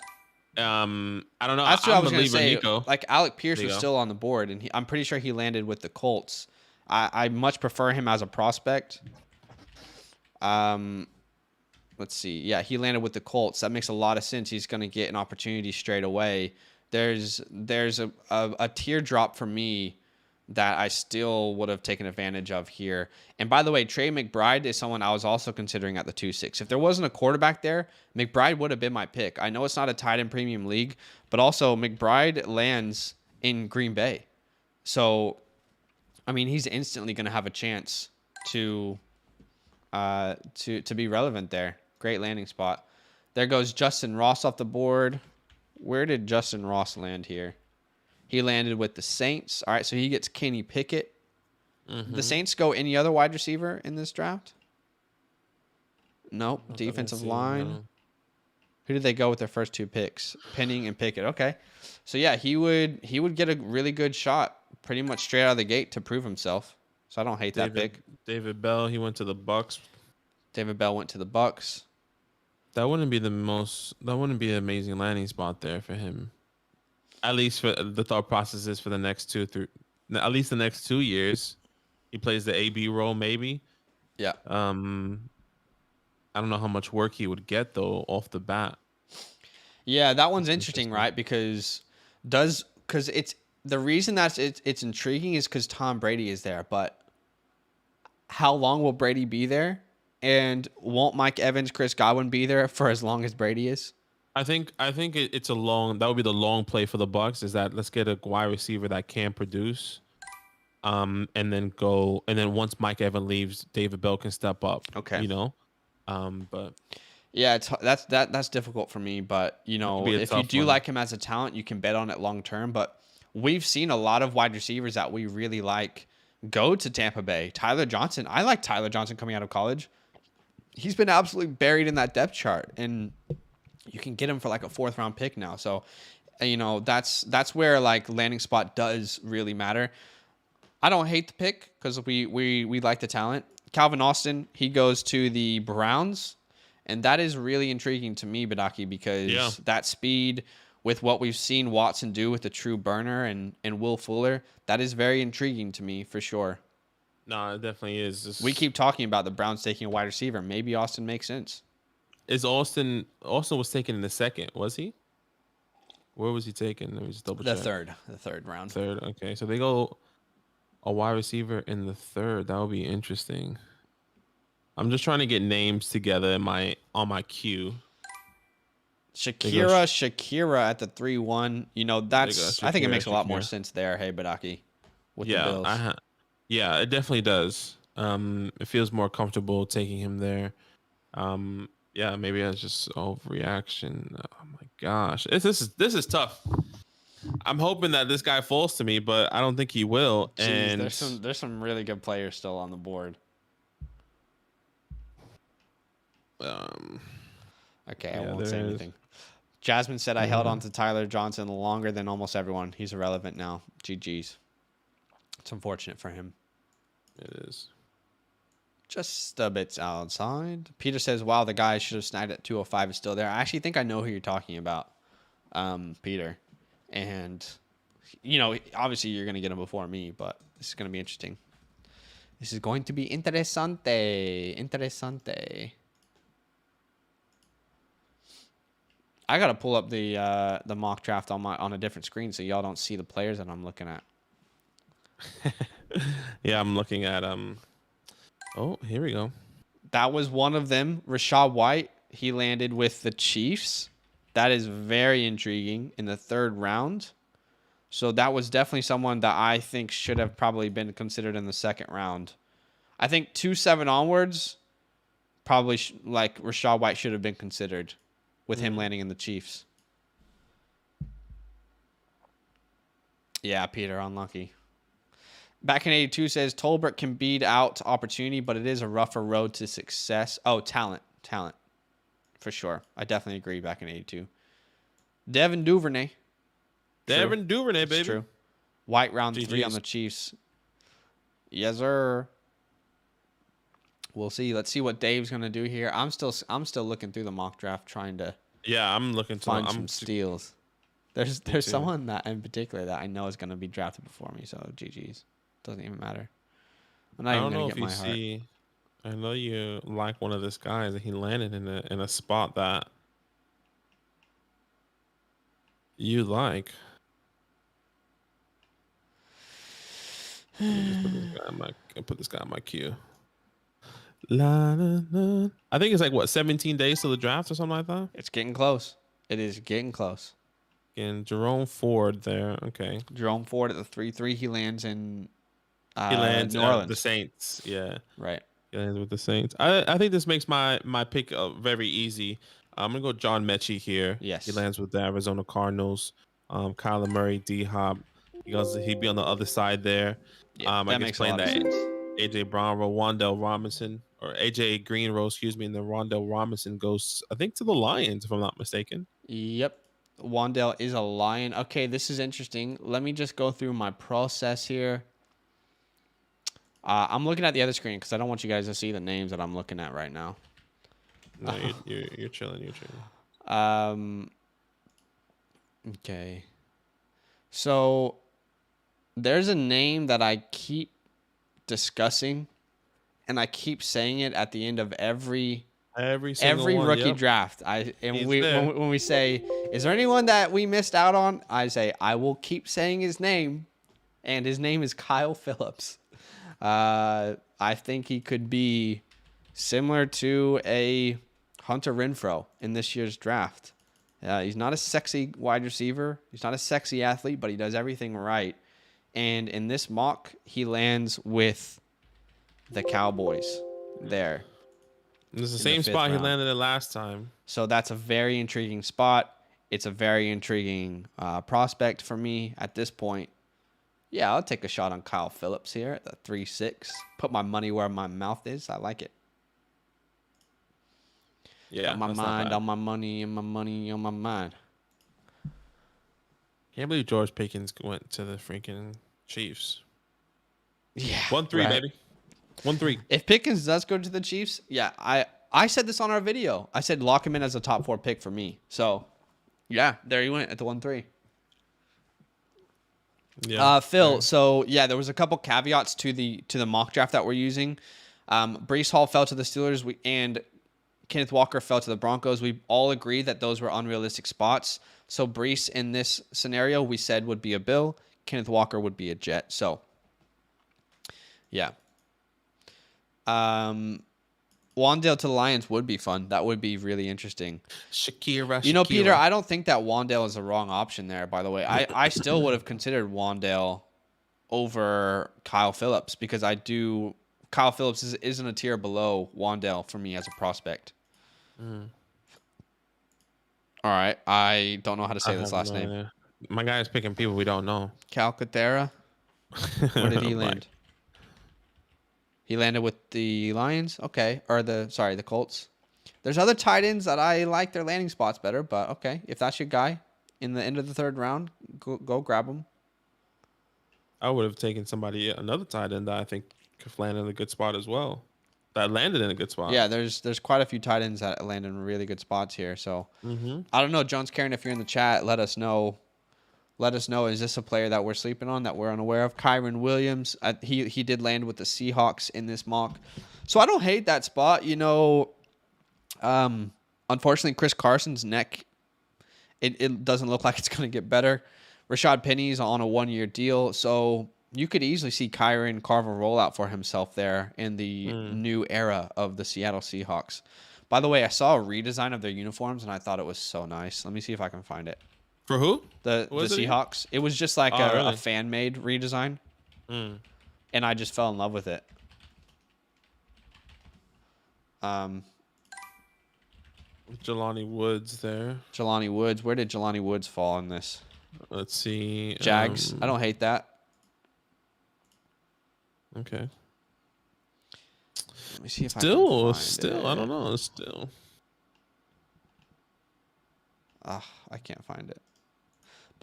I don't know. That's what I I'm was a gonna believer, say. Nico. Like Alec Pierce There you was go. still on the board, and I'm pretty sure he landed with the Colts. I much prefer him as a prospect. Let's see. Yeah, he landed with the Colts. That makes a lot of sense. He's gonna get an opportunity straight away. There's a teardrop for me that I still would have taken advantage of here. And by the way, Trey McBride is someone I was also considering at the 2-6. If there wasn't a quarterback there, McBride would have been my pick. I know it's not a tight end premium league, but also McBride lands in Green Bay. So, I mean, he's instantly going to have a chance to be relevant there. Great landing spot. There goes Justin Ross off the board. Where did Justin Ross land here? He landed with the Saints. All right, so he gets Kenny Pickett. The Saints go any other wide receiver in this draft? Nope. Defensive line. No. Who did they go with their first two picks? Penning and Pickett. Okay. So yeah, he would get a really good shot pretty much straight out of the gate to prove himself. So I don't hate that pick. David Bell, he went to the Bucks. David Bell went to the Bucks. That wouldn't be an amazing landing spot there for him. At least for the thought process is for the next 2 years. He plays the AB role maybe. Yeah. I don't know how much work he would get though off the bat. Yeah, that one's interesting, right? Because it's the reason that it's intriguing is because Tom Brady is there, but how long will Brady be there? And won't Mike Evans, Chris Godwin be there for as long as Brady is? I think it's that would be the long play for the Bucks is that let's get a wide receiver that can produce, and then once Mike Evans leaves, David Bell can step up. Okay. But yeah, that's difficult for me. But if you do like him as a talent, you can bet on it long term. But we've seen a lot of wide receivers that we really like go to Tampa Bay. Tyler Johnson, I like Tyler Johnson coming out of college. He's been absolutely buried in that depth chart, and you can get him for like a 4th round pick now. So, that's where like landing spot does really matter. I don't hate the pick because we like the talent. Calvin Austin, he goes to the Browns, and that is really intriguing to me, Badaki, because that speed with what we've seen Watson do with the true burner and Will Fuller, that is very intriguing to me for sure. No, it definitely is. We keep talking about the Browns taking a wide receiver. Maybe Austin makes sense. Is Austin was taken in the second, was he? Where was he taken? Let me just double check. The third round. Third, okay. So they go a wide receiver in the third. That would be interesting. I'm just trying to get names together on my queue. Shakira at the 3-1. I think it makes a lot more sense there. Hey, Badaki, with the Bills. Yeah, it definitely does. It feels more comfortable taking him there. Yeah, maybe that's just overreaction. Oh my gosh, this is tough. I'm hoping that this guy falls to me, but I don't think he will. Jeez, And there's some really good players still on the board. Okay, I won't say anything. Jasmine said I held on to Tyler Johnson longer than almost everyone. He's irrelevant now. GG's. It's unfortunate for him. It is. Just a bit outside. Peter says, wow, the guy should have snagged at 205 is still there. I actually think I know who you're talking about, Peter. And, obviously you're going to get him before me, but this is going to be interesting. This is going to be interesante. I got to pull up the mock draft on a different screen so y'all don't see the players that I'm looking at. Yeah, I'm looking at Oh, here we go. That was one of them. Rachaad White, he landed with the Chiefs. That is very intriguing in the 3rd round. So that was definitely someone that I think should have probably been considered in the 2nd round. I think 2-7 onwards, probably like Rachaad White should have been considered with him landing in the Chiefs. Yeah, Peter, unlucky. Back in 82 says Tolbert can beat out opportunity, but it is a rougher road to success. Oh, talent. For sure. I definitely agree back in 82. Devin Duvernay. Devin Duvernay, baby. It's true. White round 3 on GGs. the Chiefs. Yes, sir. We'll see. Let's see what Dave's gonna do here. I'm still looking through the mock draft, trying to Yeah, I'm looking to. find some steals. There's too. someone that in particular that I know is gonna be drafted before me. So GG's. Doesn't even matter. I'm not I even don't know gonna if get you my heart. see. I know you like one of this guys, and he landed in a spot that you like. Let me just put this guy on my queue. La, la, la. I think it's like what 17 days to the draft or something like that. It's getting close. It is getting close. And Jerome Ford there. Okay, Jerome Ford at the 3-3. He lands in he lands New Orleans. the Saints. Yeah, Right. he lands with the Saints. I think this makes my pick very easy. I'm gonna go John Mechie here. Yes. He lands with the Arizona Cardinals. Kyler Murray, D Hop. He'd be on the other side there. Yeah, I that guess makes a playing lot of that sense. AJ Brown, Wandell Robinson, or AJ Greenrow, excuse me, and then Rondell Robinson goes, I think, to the Lions, if I'm not mistaken. Yep. Wandell is a Lion. Okay, this is interesting. Let me just go through my process here. I'm looking at the other screen because I don't want you guys to see the names that I'm looking at right now. No, you're chilling. You're chilling. Okay. So there's a name that I keep discussing, and I keep saying it at the end of every Every one, rookie yep. draft. He's there. When we say, is there anyone that we missed out on? I say I will keep saying his name, and his name is Kyle Phillips. I think he could be similar to a Hunter Renfrow in this year's draft. He's not a sexy wide receiver. He's not a sexy athlete, but he does everything right. And in this mock, he lands with the Cowboys there. It's the in same the fifth spot he round. landed in last time. So that's a very intriguing spot. It's a very intriguing prospect for me at this point. Yeah, I'll take a shot on Kyle Phillips here at the 3-6. Put my money where my mouth is. I like it. Yeah, On my that's not mind, bad. on my money, and my money on my mind. Can't believe George Pickens went to the freaking Chiefs. Yeah. 1-3, right. baby. 1-3. If Pickens does go to the Chiefs, yeah, I said this on our video. I said lock him in as a top 4 pick for me. So, yeah, there he went at the 1-3. Yeah. Phil, so yeah, there was a couple caveats to the mock draft that we're using. Breece Hall fell to the Steelers, and Kenneth Walker fell to the Broncos. We all agreed that those were unrealistic spots. So Breece in this scenario, we said would be a Bill. Kenneth Walker would be a Jet. So, yeah. Wandale to the Lions would be fun. That would be really interesting. Shakira. You know, Peter, I don't think that Wandale is the wrong option there, by the way. I still would have considered Wandale over Kyle Phillips because Kyle Phillips isn't a tier below Wandale for me as a prospect. All right. I don't know how to say this last name. Idea. My guy is picking people we don't know. Calcaterra. Where did he Like, land? He landed with the Lions? Okay. Or the Colts. There's other tight ends that I like their landing spots better, but okay. If that's your guy in the end of the 3rd round, go grab him. I would have taken another tight end that I think could land in a good spot as well. That landed in a good spot. Yeah, there's quite a few tight ends that land in really good spots here. So I don't know, Jones Karen, if you're in the chat, let us know. Let us know, is this a player that we're sleeping on, that we're unaware of? Kyron Williams, he did land with the Seahawks in this mock. So I don't hate that spot. You know, unfortunately, Chris Carson's neck, it doesn't look like it's going to get better. Rashad Penny's on a 1-year deal. So you could easily see Kyron carve a rollout for himself there in the new era of the Seattle Seahawks. By the way, I saw a redesign of their uniforms, and I thought it was so nice. Let me see if I can find it. For who? The Seahawks. It was just like really? a fan-made redesign, and I just fell in love with it. Jelani Woods there. Jelani Woods. Where did Jelani Woods fall in this? Let's see. Jags. I don't hate that. Okay. Let me see if I Still, can find it. I don't know. Still. I can't find it.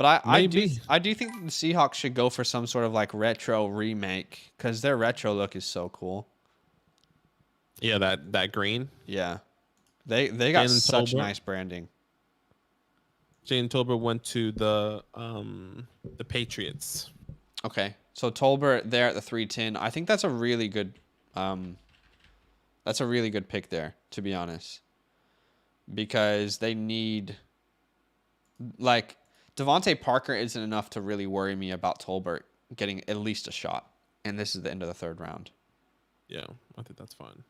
But Maybe. I do think the Seahawks should go for some sort of like retro remake because their retro look is so cool. Yeah, that green. Yeah, they got Jalen such Tolbert. nice branding. Jalen Tolbert went to the Patriots. Okay, so Tolbert there at the 310. I think that's a really good pick there, to be honest, because they need like Devontae Parker isn't enough to really worry me about Tolbert getting at least a shot, and this is the end of the 3rd round. Yeah, I think that's fine.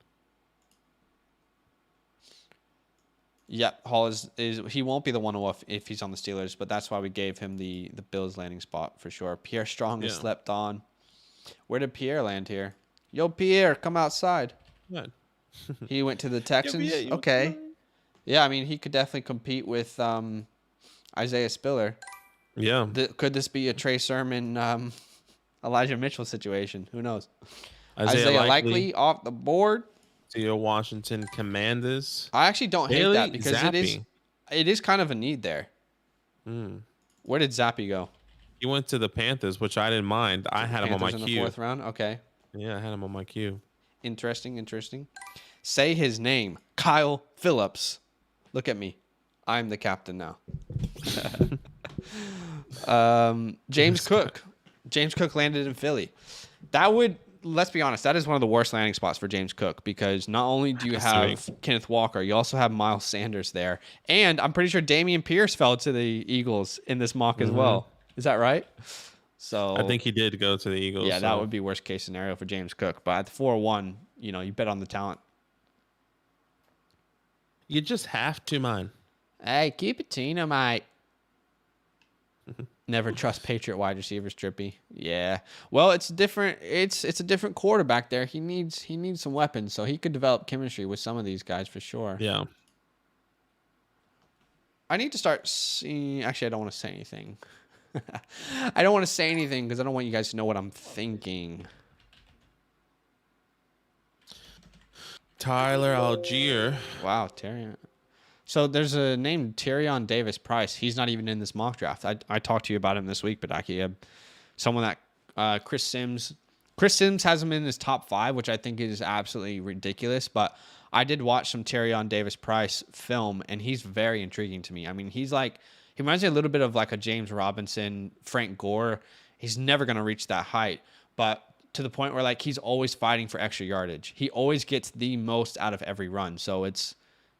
Yeah, Hall is he won't be the 1 if he's on the Steelers, but that's why we gave him the Bills landing spot for sure. Pierre Strong has slept on. Where did Pierre land here? Yo, Pierre, come outside. Good. He went to the Texans. Pierre, Okay. Yeah, I mean he could definitely compete with Isaiah Spiller. Yeah. Could this be a Trey Sermon, Elijah Mitchell situation? Who knows? Isaiah Likely off the board. To your Washington Commanders. I actually don't hate Bailey that because Zappi. it is kind of a need there. Where did Zappi go? He went to the Panthers, which I didn't mind. I had him on my Panthers in queue. the 4th round. Okay. Yeah, I had him on my queue. Interesting. Say his name. Kyle Phillips. Look at me. I'm the captain now. James Cook. James Cook landed in Philly. Let's be honest, that is one of the worst landing spots for James Cook because not only do you have Kenneth Walker, you also have Miles Sanders there. And I'm pretty sure Dameon Pierce fell to the Eagles in this mock as well. Is that right? So I think he did go to the Eagles. Yeah, that would be worst case scenario for James Cook. But at the 4-1, you bet on the talent. You just have to, man. Hey, keep it Tina, mate. Never trust Patriot wide receivers, Trippy. Yeah. Well, it's different. It's a different quarterback there. He needs some weapons, so he could develop chemistry with some of these guys for sure. Yeah. I need to start seeing. Actually, I don't want to say anything. I don't want to say anything because I don't want you guys to know what I'm thinking. Tyler Algier. Wow, Terry. So there's a name, Tyrion Davis Price. He's not even in this mock draft. I talked to you about him this week, but someone that Chris Sims has him in his top 5, which I think is absolutely ridiculous. But I did watch some Tyrion Davis Price film, and he's very intriguing to me. I mean, he reminds me a little bit of like a James Robinson, Frank Gore. He's never going to reach that height, but to the point where like he's always fighting for extra yardage. He always gets the most out of every run. So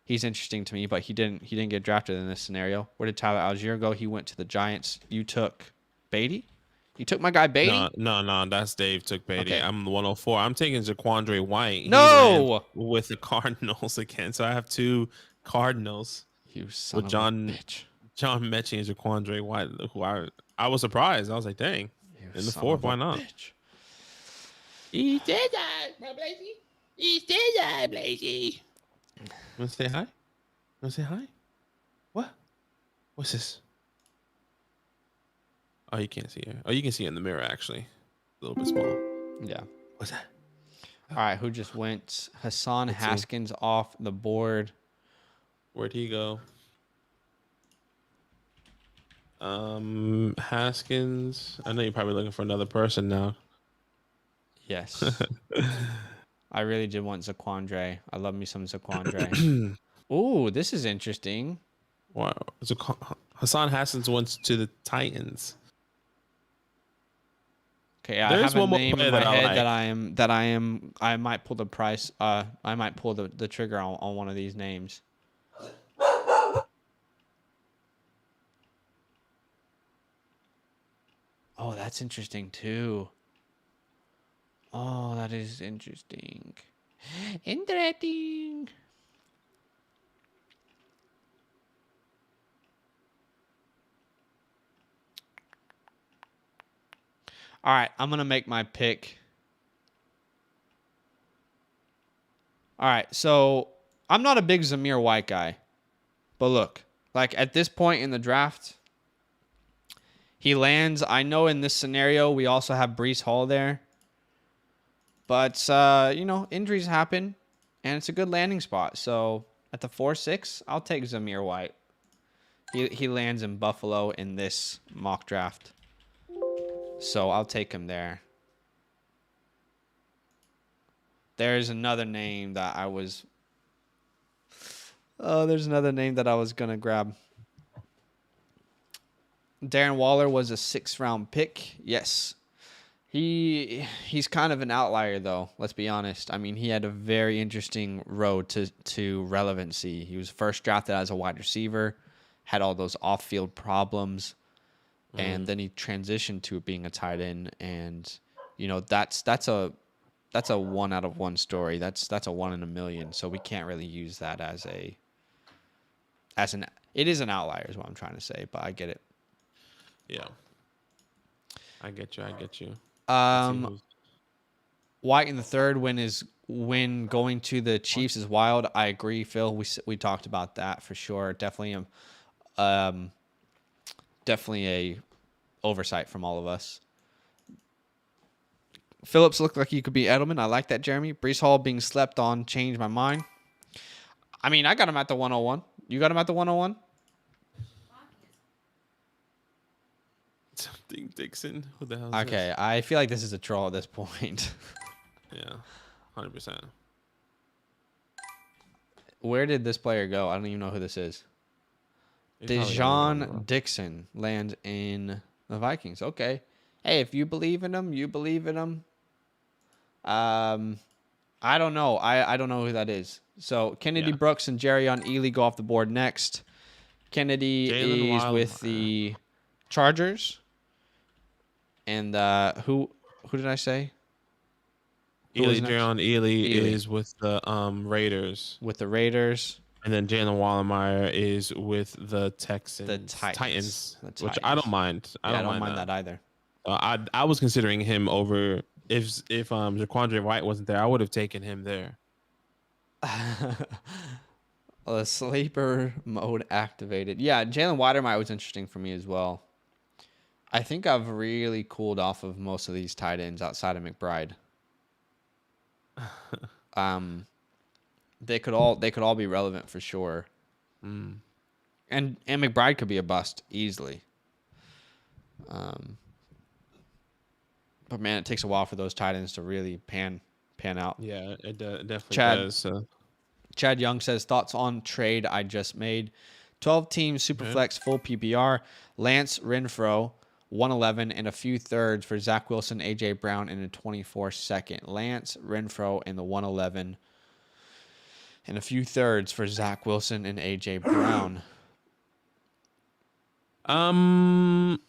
he's interesting to me, but he didn't get drafted in this scenario. Where did Tyler Algier go? He went to the Giants. You took Beatty? You took my guy Beatty? No. That's Dave took Beatty. Okay. I'm the 104. I'm taking Jaquandre White. No! With the Cardinals again. So I have 2 Cardinals. You son with of a bitch. John Mechie and Jaquandre White, who I was surprised. I was like, dang. In the 4th, why not? Bitch. He did that, my Blakey. He did that, Blakey. Want to say hi? Want to say hi? What? What's this? Oh, you can't see her. Oh, you can see it in the mirror, actually. A little bit small. Yeah. What's that? All right, who just went? Hassan Haskins off the board. Where'd he go? Haskins. I know you're probably looking for another person now. Yes. I really did want Zaquandre. I love me some Zaquandre. Ooh, this is interesting. Wow. Hassan Haskins went to the Titans. Okay, I There's have a one more name player in my that I head like. I might pull the price. I might pull the trigger on one of these names. Oh, that's interesting too. Oh, that is interesting. Interesting. All right, I'm going to make my pick. All right, so I'm not a big Zamir White guy. But look, like at this point in the draft, he lands. I know in this scenario, we also have Breece Hall there. But, injuries happen, and it's a good landing spot. So at the 4-6, I'll take Zamir White. He lands in Buffalo in this mock draft. So I'll take him there. There's another name that I was... Oh, there's another name that I was going to grab. Darren Waller was a 6th-round pick. Yes. He's kind of an outlier, though. Let's be honest. I mean, he had a very interesting road to relevancy. He was first drafted as a wide receiver, had all those off-field problems, and then he transitioned to being a tight end. And you know, that's a 1 out of 1 story. That's a 1 in a million. So we can't really use that as an. It is an outlier, is what I'm trying to say. But I get it. Yeah. I get you. White in the third when going to the Chiefs is wild. I agree, Phil. We talked about that for sure. Definitely a oversight from all of us. Phillips looked like he could be Edelman. I like that, Jeremy. Breece Hall being slept on changed my mind. I mean, I got him at the 101. You got him at the 101? Something Dixon. Who the hell is Okay, this? I feel like this is a troll at this point. Yeah, 100%. Where did this player go? I don't even know who this is. He probably Dejon Dixon land in the Vikings. Okay. Hey, if you believe in him, you believe in him. I don't know. I don't know who that is. So Kennedy Brooks and Jerrion Ely go off the board next. Kennedy is with the Chargers. And who did I say? Jerrion Ely is with the Raiders. With the Raiders. And then Jalen Wallenmeyer is with the Texans. The Titans. Which I don't mind. I don't mind that either. I was considering him over if Jaquandre White wasn't there. I would have taken him there. The sleeper mode activated. Yeah, Jalen Watermeyer was interesting for me as well. I think I've really cooled off of most of these tight ends outside of McBride. They could all be relevant for sure. And McBride could be a bust easily. But man, it takes a while for those tight ends to really pan out. Yeah, it definitely does. So. Chad Young says, thoughts on trade I just made. 12-team SuperFlex full PPR. Lance Renfro, 111 and a few thirds for Zach Wilson, AJ Brown, and a 24-second. Lance Renfro in the 111 and a few thirds for Zach Wilson and AJ Brown. Jalen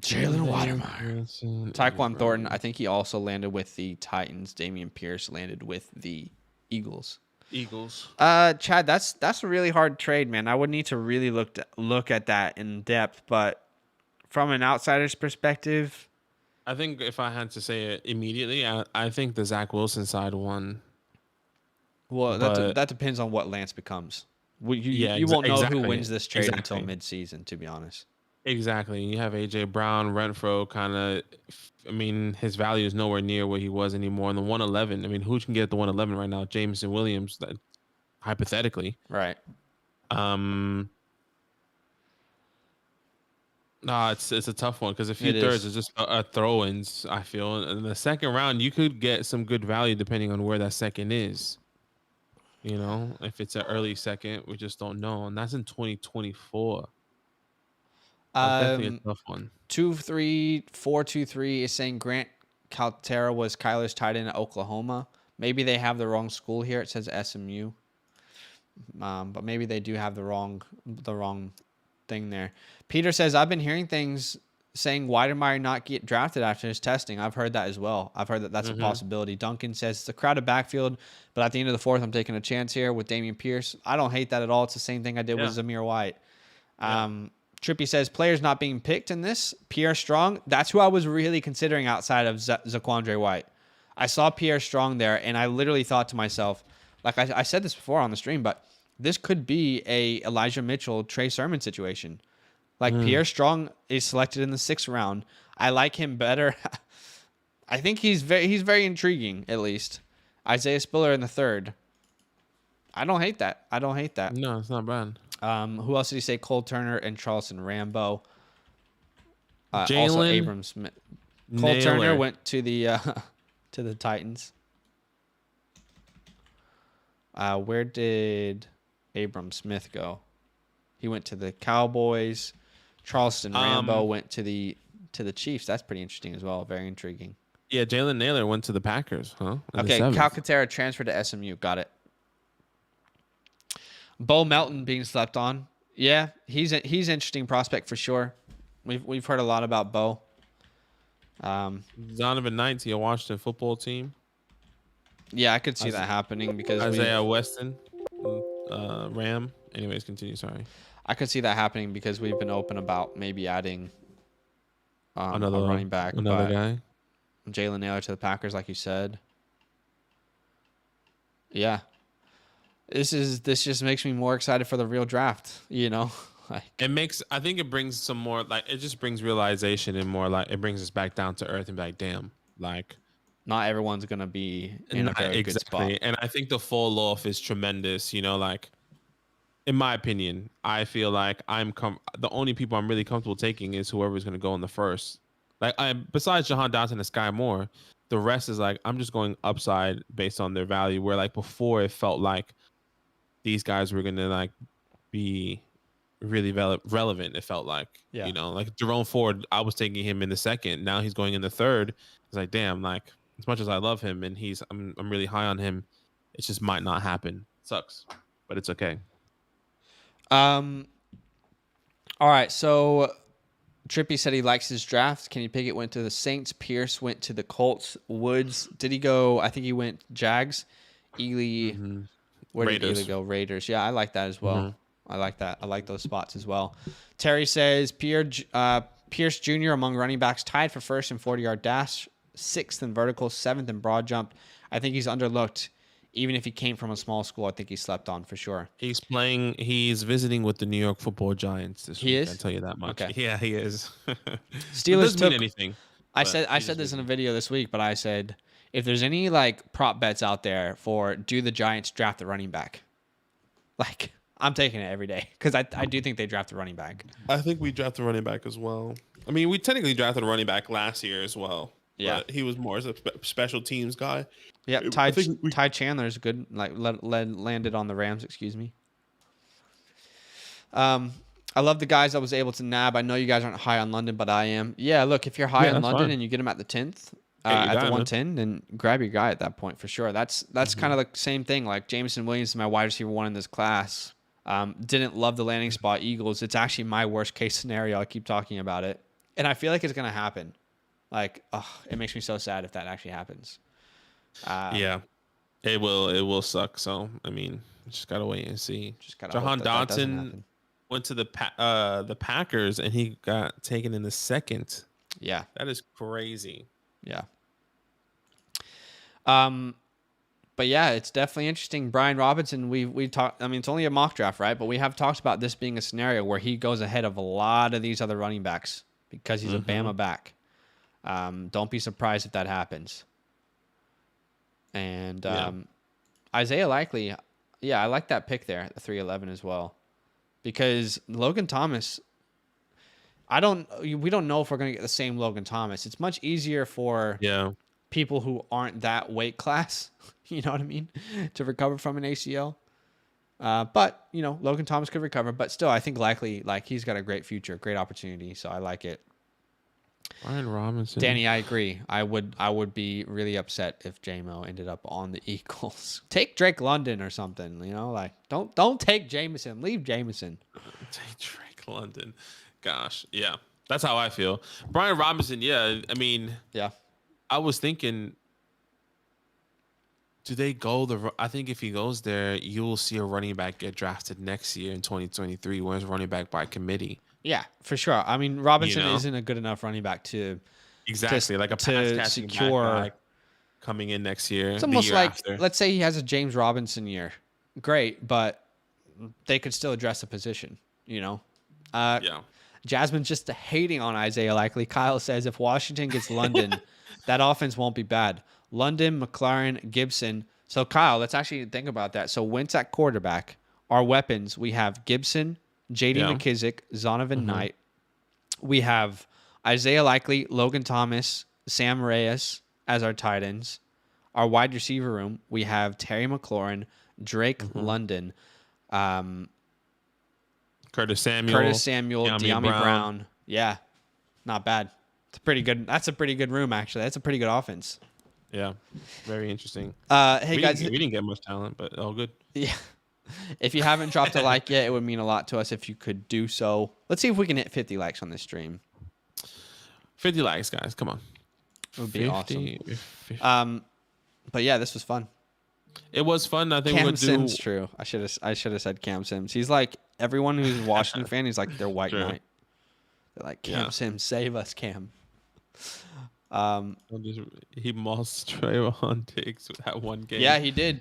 Watermeyer. Tyquan Thornton, I think he also landed with the Titans. Damian Pierce landed with the Eagles. Chad, that's a really hard trade, man. I would need to really look at that in depth, but from an outsider's perspective, I think if I had to say it immediately, I think the Zach Wilson side won. Well, that depends on what Lance becomes. You won't know who wins this trade until mid-season, to be honest. Exactly. You have AJ Brown, Renfro, kind of. I mean, his value is nowhere near where he was anymore. In the 111, I mean, who can get the 111 right now? Jameson Williams, hypothetically. Right. No, it's a tough one because a few thirds is just throw-ins. I feel in the second round you could get some good value depending on where that second is. You know, if it's an early second, we just don't know, and that's in 2024. Definitely a tough one. 23423 is saying Grant Calcaterra was Kyler's tight end at Oklahoma. Maybe they have the wrong school here. It says SMU, but maybe they do have the wrong thing there. Peter says I've been hearing things saying Weidemeyer not get drafted after his testing. I've heard that as well. I've heard that that's a possibility. Duncan says it's a crowded backfield, but at the end of the fourth, I'm taking a chance here with Damian Pierce. I don't hate that at all. It's the same thing I did with Zamir White. Trippy says players not being picked in this. Pierre Strong, that's who I was really considering outside of Zaquandre White. I saw Pierre Strong there, and I literally thought to myself, like I said this before on the stream, but this could be a Elijah Mitchell, Trey Sermon situation. Like Pierre Strong is selected in the 6th round. I like him better. I think he's very intriguing, at least. Isaiah Spiller in the 3rd. I don't hate that. No, it's not bad. Who else did he say? Cole Turner and Charleston Rambo. Also Jalen Abram Smith. Cole Naylor. Turner went to the to the Titans. Where did Abram Smith go? He went to the Cowboys. Charleston Rambo went to the Chiefs. That's pretty interesting as well. Very intriguing. Yeah, Jalen Naylor went to the Packers, huh? Okay, Calcaterra transferred to SMU. Got it. Bo Melton being slept on. Yeah, he's interesting prospect for sure. We've heard a lot about Bo. Donovan Knight to your Washington football team. Yeah, I could see that happening because Isaiah Weston, Ram. Anyways, continue. Sorry. I could see that happening because we've been open about maybe adding Another a running back. Another guy. Jalen Naylor to the Packers, like you said. Yeah. This just makes me more excited for the real draft, you know? Like, I think it brings some more, like, it just brings realization and more, like, it brings us back down to earth and be like, damn, like, not everyone's going to be in a very good spot. And I think the fall off is tremendous, you know, like, in my opinion, I feel like the only people I'm really comfortable taking is whoever's going to go in the first. Like, besides Jahan Dotson and Sky Moore, the rest is like, I'm just going upside based on their value, where like before it felt like these guys were going to like be really relevant. It felt like, you know, like Jerome Ford, I was taking him in the second. Now he's going in the third. It's like, damn, like as much as I love him and I'm really high on him, it just might not happen. Sucks, but it's okay. All right, so Trippy said he likes his draft. Kenny Pickett went to the Saints. Pierce went to the Colts. Woods, did he go? I think he went Jags. Ely, where did Ely go? Raiders. Yeah, I like that as well. I like that. I like those spots as well. Terry says Pierce Jr. among running backs tied for first in 40-yard dash, sixth in vertical, seventh in broad jump. I think he's underlooked. Even if he came from a small school, I think he slept on for sure. He's visiting with the New York Football Giants this week. He is? I'll tell you that much. Okay. Yeah, he is. Steelers doesn't mean anything. I said this in a video this week, but I said, if there's any like prop bets out there for do the Giants draft the running back, like I'm taking it every day because I do think they draft the running back. I think we drafted a running back as well. I mean, we technically drafted a running back last year as well. Yeah, but he was more as a special teams guy. Yeah, Ty Chandler's good. Like landed on the Rams. Excuse me. I love the guys I was able to nab. I know you guys aren't high on London, but I am. Yeah, look, if you're high on London and you get him at the 10th, at the 110, then grab your guy at that point for sure. That's kind of the same thing. Like Jameson Williams is my wide receiver one in this class. Didn't love the landing spot Eagles. It's actually my worst case scenario. I keep talking about it, and I feel like it's gonna happen. Like, it makes me so sad if that actually happens. Yeah, it will suck. So I mean, just gotta wait and see. Jahan Dotson went to the Packers and he got taken in the second. Yeah, that is crazy. Yeah. But yeah, it's definitely interesting. Brian Robinson, we talked. I mean, it's only a mock draft, right? But we have talked about this being a scenario where he goes ahead of a lot of these other running backs because he's a Bama back. Don't be surprised if that happens. And Isaiah Likely, I like that pick there at the 311 as well, because Logan Thomas. We don't know if we're gonna get the same Logan Thomas. It's much easier for people who aren't that weight class, you know what I mean, to recover from an ACL. But you know, Logan Thomas could recover, but still, I think Likely, like, he's got a great future, great opportunity. So I like it. Brian Robinson. Danny, I agree. I would be really upset if JMO ended up on the Eagles. Take Drake London or something, you know, like don't take Jameson. Leave Jameson. Take Drake London. Gosh, yeah. That's how I feel. Brian Robinson, yeah. I mean, I was thinking, do they go I think if he goes there, you will see a running back get drafted next year in 2023, whereas running back by committee. Yeah, for sure. I mean, Robinson isn't a good enough running back to like a pass catching back coming in next year. It's almost like let's say he has a James Robinson year, great, but they could still address the position. You know, Jasmine's just hating on Isaiah Likely. Kyle says if Washington gets London, that offense won't be bad. London, McLaurin, Gibson. So Kyle, let's actually think about that. So Wentz at quarterback. Our weapons, we have Gibson, J.D. Yeah. McKissick, Zonovan Knight. We have Isaiah Likely, Logan Thomas, Sam Reyes as our tight ends. Our wide receiver room, we have Terry McLaurin, Drake London, Curtis Samuel, De'Ami Brown. Yeah, not bad. It's pretty good. That's a pretty good room, actually. That's a pretty good offense. Yeah, very interesting. Hey, guys. We didn't get much talent, but all good. Yeah. If you haven't dropped a like yet, it would mean a lot to us if you could do so. Let's see if we can hit 50 likes on this stream. 50 likes, guys. Come on. It would be 50. awesome. But yeah, this was fun. It was fun. I think Cam we'll Sims, do. true. I should have said Cam Sims. He's like everyone who's a Washington fan. He's like their white True. knight. They're like Cam Sims, save us, Cam. He mossed Trayvon Diggs with that one game. Yeah, he did,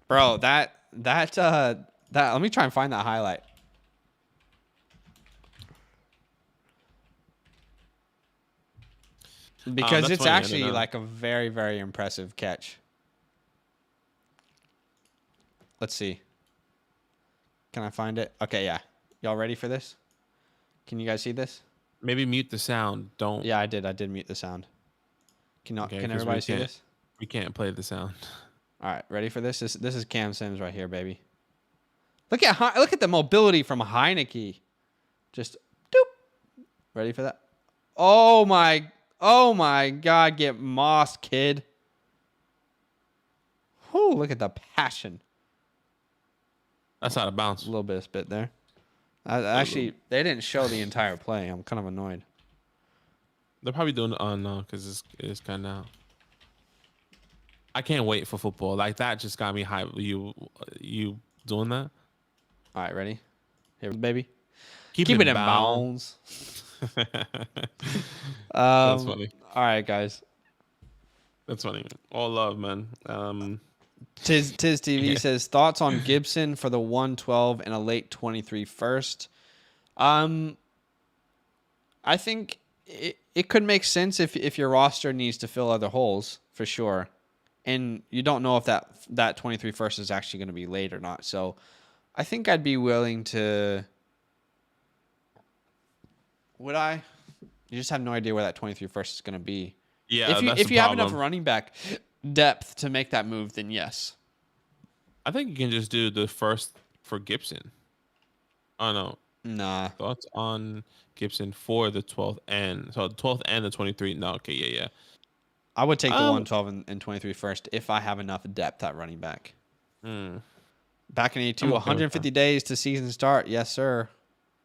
bro. That. Let me try and find that highlight. Because it's actually like a very, very impressive catch. Let's see. Can I find it? Okay, yeah. Y'all ready for this? Can you guys see this? Maybe mute the sound. Don't. Yeah, I did. I did mute the sound. Can everybody see this? We can't play the sound. All right, ready for this? This is Cam Sims right here, baby. Look at the mobility from Heineke. Just doop. Ready for that? Oh my God, get mossed, kid. Whoo, look at the passion. That's out of bounds. A little bit of spit there. Actually, they didn't show the entire play. I'm kind of annoyed. They're probably doing it on because it's kind of. I can't wait for football. Like that just got me hyped. You doing that? All right, ready? Here, baby. Keep it in bounds. That's funny. All right, guys. That's funny. All love, man. Tiz TV says thoughts on Gibson for the 112 and a late 23 first. I think it could make sense if your roster needs to fill other holes for sure, and you don't know if that 23 first is actually going to be late or not. So, I think I'd be willing to. Would I? You just have no idea where that 23 first is going to be. Yeah, if you have enough running back depth to make that move, then yes. I think you can just do the first for Gibson. Oh no. Nah. Thoughts on Gibson for the 12th and the 12th and the 23? No, okay, yeah. I would take the 112 and 23 first if I have enough depth at running back. Back in 82, 150 days to season start. Yes, sir.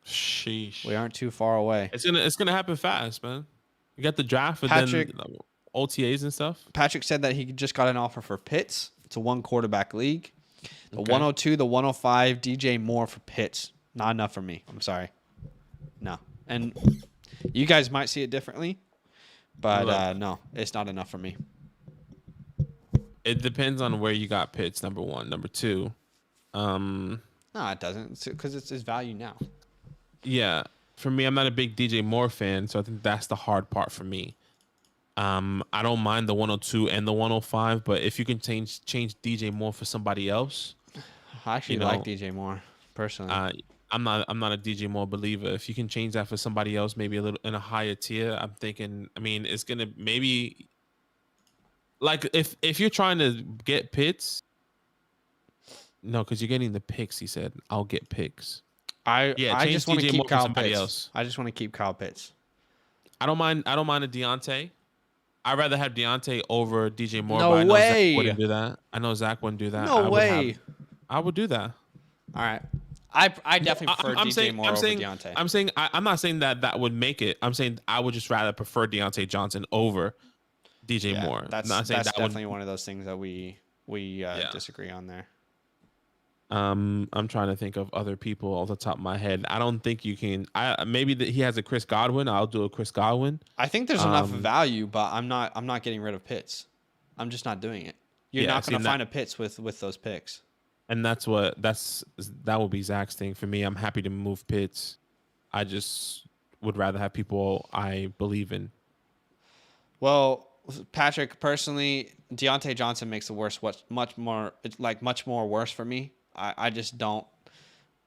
Sheesh. We aren't too far away. It's gonna happen fast, man. You got the draft, and then OTAs and stuff. Patrick said that he just got an offer for Pitts. It's a one quarterback league. The 102, the 105, DJ Moore for Pitts. Not enough for me. I'm sorry. No. And you guys might see it differently, but no, it's not enough for me. It depends on where you got Pitts, number one. Number two. No, it doesn't, because it's his value now. Yeah. For me, I'm not a big DJ Moore fan, so I think that's the hard part for me. I don't mind the 102 and the 105, but if you can change DJ Moore for somebody else. I actually like DJ Moore, personally. I'm not a DJ Moore believer. If you can change that for somebody else, maybe a little in a higher tier, I'm thinking, I mean, it's gonna maybe like if you're trying to get Pitts, no, because you're getting the picks. He said, "I'll get picks." I just want to keep Kyle Pitts. Else. I just want to keep Kyle Pitts. I don't mind a Deontay. I'd rather have Deontay over DJ Moore. No but I know way. Zach wouldn't do that. I know Zach wouldn't do that. No way. I would do that. All right. I definitely prefer DJ Moore over Deontay. I'm not saying that would make it. I'm saying I would just rather prefer Deontay Johnson over DJ Moore. That's definitely one of those things that we disagree on there. I'm trying to think of other people off the top of my head. I don't think you can. Maybe he has a Chris Godwin. I'll do a Chris Godwin. I think there's enough value, but I'm not getting rid of Pitts. I'm just not doing it. You're not going to find a Pitts with those picks. And that will be Zach's thing. For me, I'm happy to move Pitts. I just would rather have people I believe in. Well, Patrick, personally, Deontay Johnson makes the worst much more worse for me. I just don't.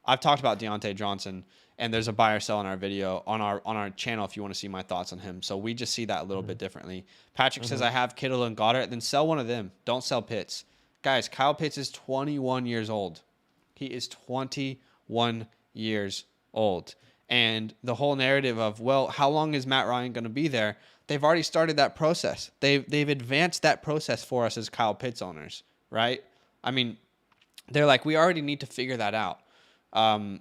I've talked about Deontay Johnson, and there's a buy or sell in our video on our channel if you want to see my thoughts on him. So we just see that a little bit differently. Patrick says I have Kittle and Goddard, then sell one of them. Don't sell Pitts. Guys, Kyle Pitts is 21 years old. He is 21 years old. And the whole narrative of, well, how long is Matt Ryan going to be there? They've already started that process. They've advanced that process for us as Kyle Pitts owners, right? I mean, they're like, we already need to figure that out. And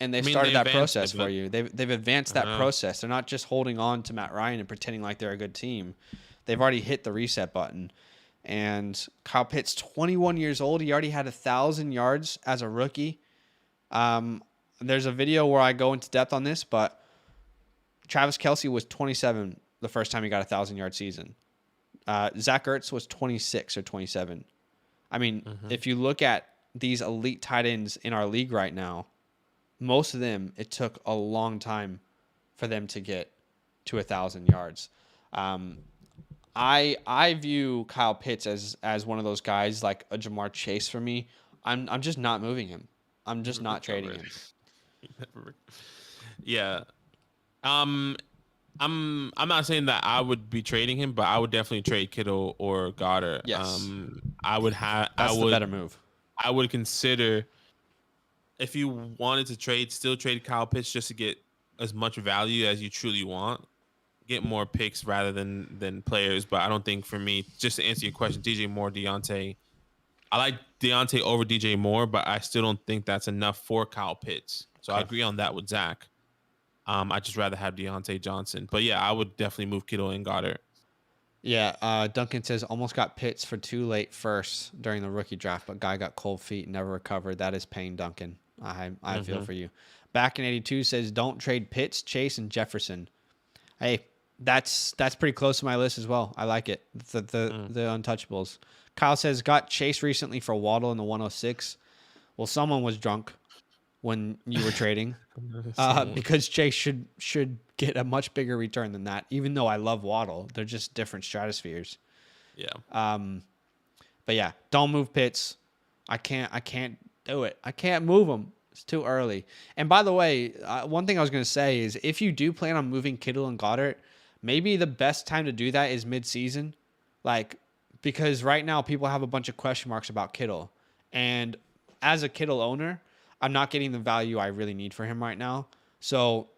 they've started that process for you. They've advanced that process. They're not just holding on to Matt Ryan and pretending like they're a good team. They've already hit the reset button. And Kyle Pitts, 21 years old. He already had 1,000 yards as a rookie. There's a video where I go into depth on this, but Travis Kelce was 27 the first time he got a 1,000-yard season. Zach Ertz was 26 or 27. I mean, if you look at these elite tight ends in our league right now, most of them, it took a long time for them to get to 1,000 yards. I view Kyle Pitts as one of those guys like a Jamar Chase for me. I'm just not moving him. I'm just not trading him. Yeah. I'm not saying that I would be trading him, but I would definitely trade Kittle or Goddard. Yes. That's the better move. I would consider, if you wanted to still trade Kyle Pitts just to get as much value as you truly want. Get more picks rather than players. But I don't think, for me, just to answer your question, DJ Moore, Deontay, I like Deontay over DJ Moore, but I still don't think that's enough for Kyle Pitts. So I agree on that with Zach. I just rather have Deontay Johnson. But yeah, I would definitely move Kittle and Goddard. Yeah, Duncan says almost got Pitts for too late first during the rookie draft, but guy got cold feet and never recovered. That is pain, Duncan. I feel for you. Back in 82 says don't trade Pitts, Chase, and Jefferson. Hey, that's pretty close to my list as well. I like it. The untouchables. Kyle says got Chase recently for Waddle in the 106. Well, someone was drunk when you were trading, because Chase should get a much bigger return than that. Even though I love Waddle, they're just different stratospheres. Yeah. But yeah, don't move Pitts. I can't do it. I can't move him. It's too early. And by the way, one thing I was going to say is if you do plan on moving Kittle and Goddard, maybe the best time to do that is mid-season. Because right now people have a bunch of question marks about Kittle. And as a Kittle owner, I'm not getting the value I really need for him right now. So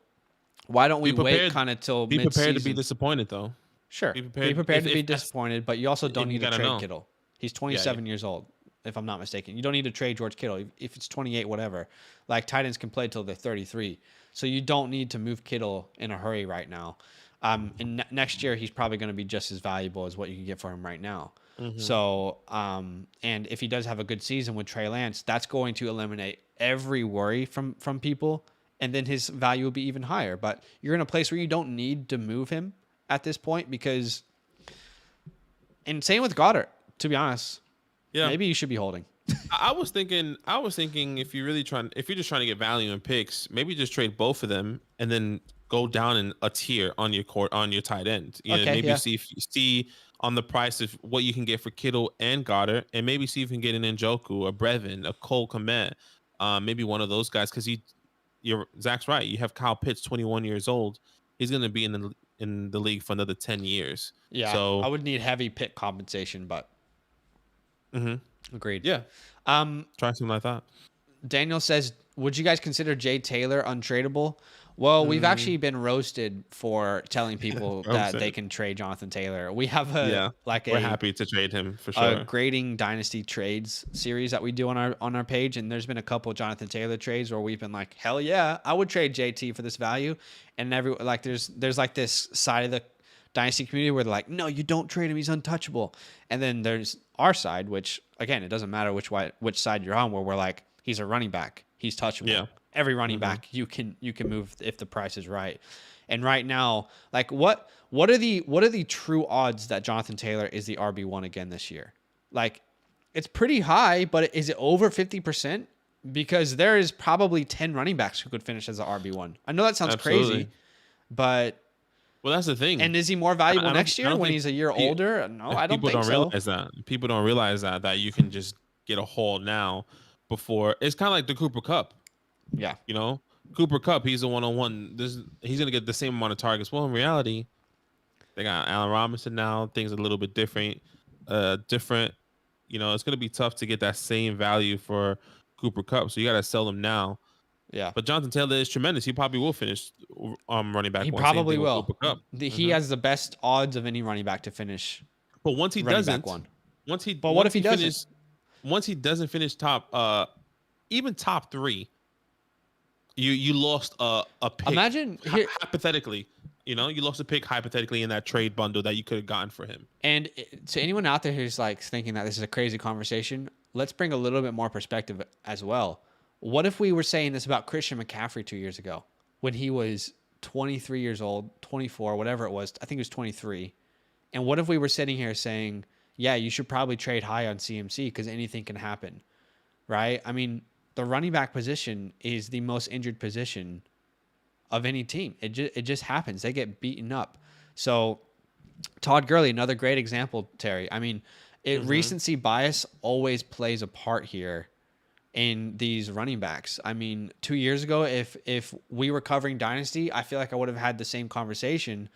why don't we wait kind of till mid-season? Be prepared to be disappointed, though. Sure. Be prepared to be disappointed, but you also don't need to trade Kittle. He's 27 years old, if I'm not mistaken. You don't need to trade George Kittle. If it's 28, whatever. Like, tight ends can play till they're 33. So you don't need to move Kittle in a hurry right now. And next year, he's probably going to be just as valuable as what you can get for him right now. So, and if he does have a good season with Trey Lance, that's going to eliminate every worry from people, and then his value will be even higher. But you're in a place where you don't need to move him at this point because, and same with Goddard, to be honest. Yeah, maybe you should be holding. I was thinking if you're just trying to get value in picks, maybe just trade both of them and then go down in a tier on your tight end. Maybe see on the price of what you can get for Kittle and Goddard, and maybe see if you can get an Njoku, a Brevin, a Cole Kmet, maybe one of those guys. Because Zach's right. You have Kyle Pitts, 21 years old. He's going to be in the league for another 10 years. Yeah, so I would need heavy pick compensation, but agreed. Yeah, try something like that. Daniel says, would you guys consider Jay Taylor untradeable? Well, we've actually been roasted for telling people that they can trade Jonathan Taylor. We have we're happy to trade him for sure. A grading dynasty trades series that we do on our page, and there's been a couple Jonathan Taylor trades where we've been like, hell yeah, I would trade JT for this value. And there's like this side of the dynasty community where they're like, no, you don't trade him, he's untouchable. And then there's our side, which again, it doesn't matter which side you're on, where we're like, he's a running back, he's touchable. Yeah. Every running back you can move if the price is right. And right now, like what are the true odds that Jonathan Taylor is the RB1 again this year? Like, it's pretty high, but is it over 50%? Because there is probably 10 running backs who could finish as the RB1. I know that sounds crazy, but well, that's the thing. And is he more valuable next year when he's a year older? No, I don't think so. People don't realize that you can just get a haul now before. It's kind of like the Cooper Kupp. Yeah. You know, Cooper Kupp, he's a one-on-one. He's gonna get the same amount of targets. Well, in reality, they got Allen Robinson now. Things are a little bit different. Different. You know, it's gonna be tough to get that same value for Cooper Kupp. So you gotta sell them now. Yeah. But Jonathan Taylor is tremendous. He probably will finish running back He one. Same probably thing with will. Cooper Kupp. He has the best odds of any running back to finish But once he running back doesn't, one. But what once if he doesn't? once he doesn't finish top, even top 3, you lost a pick. Imagine here, Hypothetically, you know, you lost a pick hypothetically in that trade bundle that you could have gotten for him. and to anyone out there who's like thinking that this is a crazy conversation, let's bring a little bit more perspective as well. What if we were saying this about Christian McCaffrey 2 years ago when he was 23 years old, 24, whatever it was? I think it was 23. And what if we were sitting here saying, yeah, you should probably trade high on CMC because anything can happen, right? I mean, the running back position is the most injured position of any team. It just happens. They get beaten up. So Todd Gurley, another great example, Terry. I mean, recency bias always plays a part here in these running backs. I mean, 2 years ago, if we were covering Dynasty, I feel like I would have had the same conversation.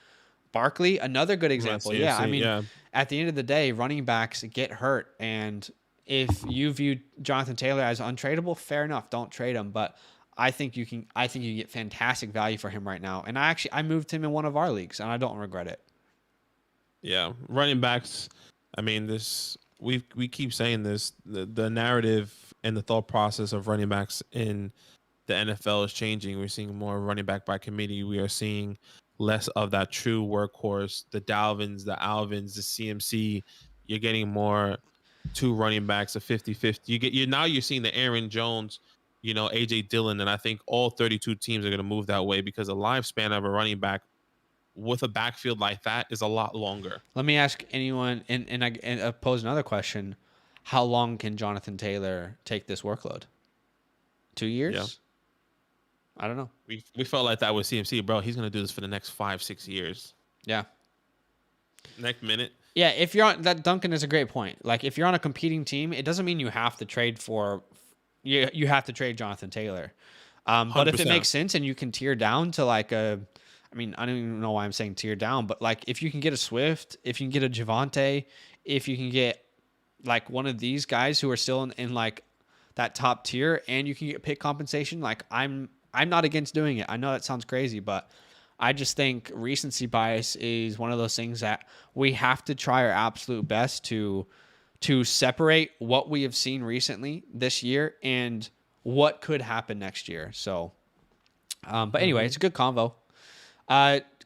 Barkley, another good example. Yeah, I mean, at the end of the day, running backs get hurt, and if you view Jonathan Taylor as untradeable, fair enough, don't trade him. But I think you get fantastic value for him right now. And I moved him in one of our leagues, and I don't regret it. Yeah, running backs. I mean, we keep saying this. The narrative and the thought process of running backs in the NFL is changing. We're seeing more running back by committee. We are seeing less of that true workhorse, the Dalvins, the Alvins, the CMC. You're getting more 2 running backs, a 50-50. You're seeing the Aaron Jones, AJ Dillon, and I think all 32 teams are going to move that way because the lifespan of a running back with a backfield like that is a lot longer. Let me ask anyone, and pose another question. How long can Jonathan Taylor take this workload? 2 years? Yeah. I don't know. We felt like that with CMC, bro. He's going to do this for the next 5-6 years. Yeah. Next minute. Yeah, if you're on that, Duncan is a great point. Like, if you're on a competing team, it doesn't mean you have to trade you have to trade Jonathan Taylor. But if it makes sense and you can tier down to like I don't even know why I'm saying tier down, but like if you can get a Swift, if you can get a Javonte, if you can get like one of these guys who are still in like that top tier, and you can get pick compensation, like I'm not against doing it. I know that sounds crazy, but I just think recency bias is one of those things that we have to try our absolute best to separate what we have seen recently this year and what could happen next year. So, but anyway, it's a good convo.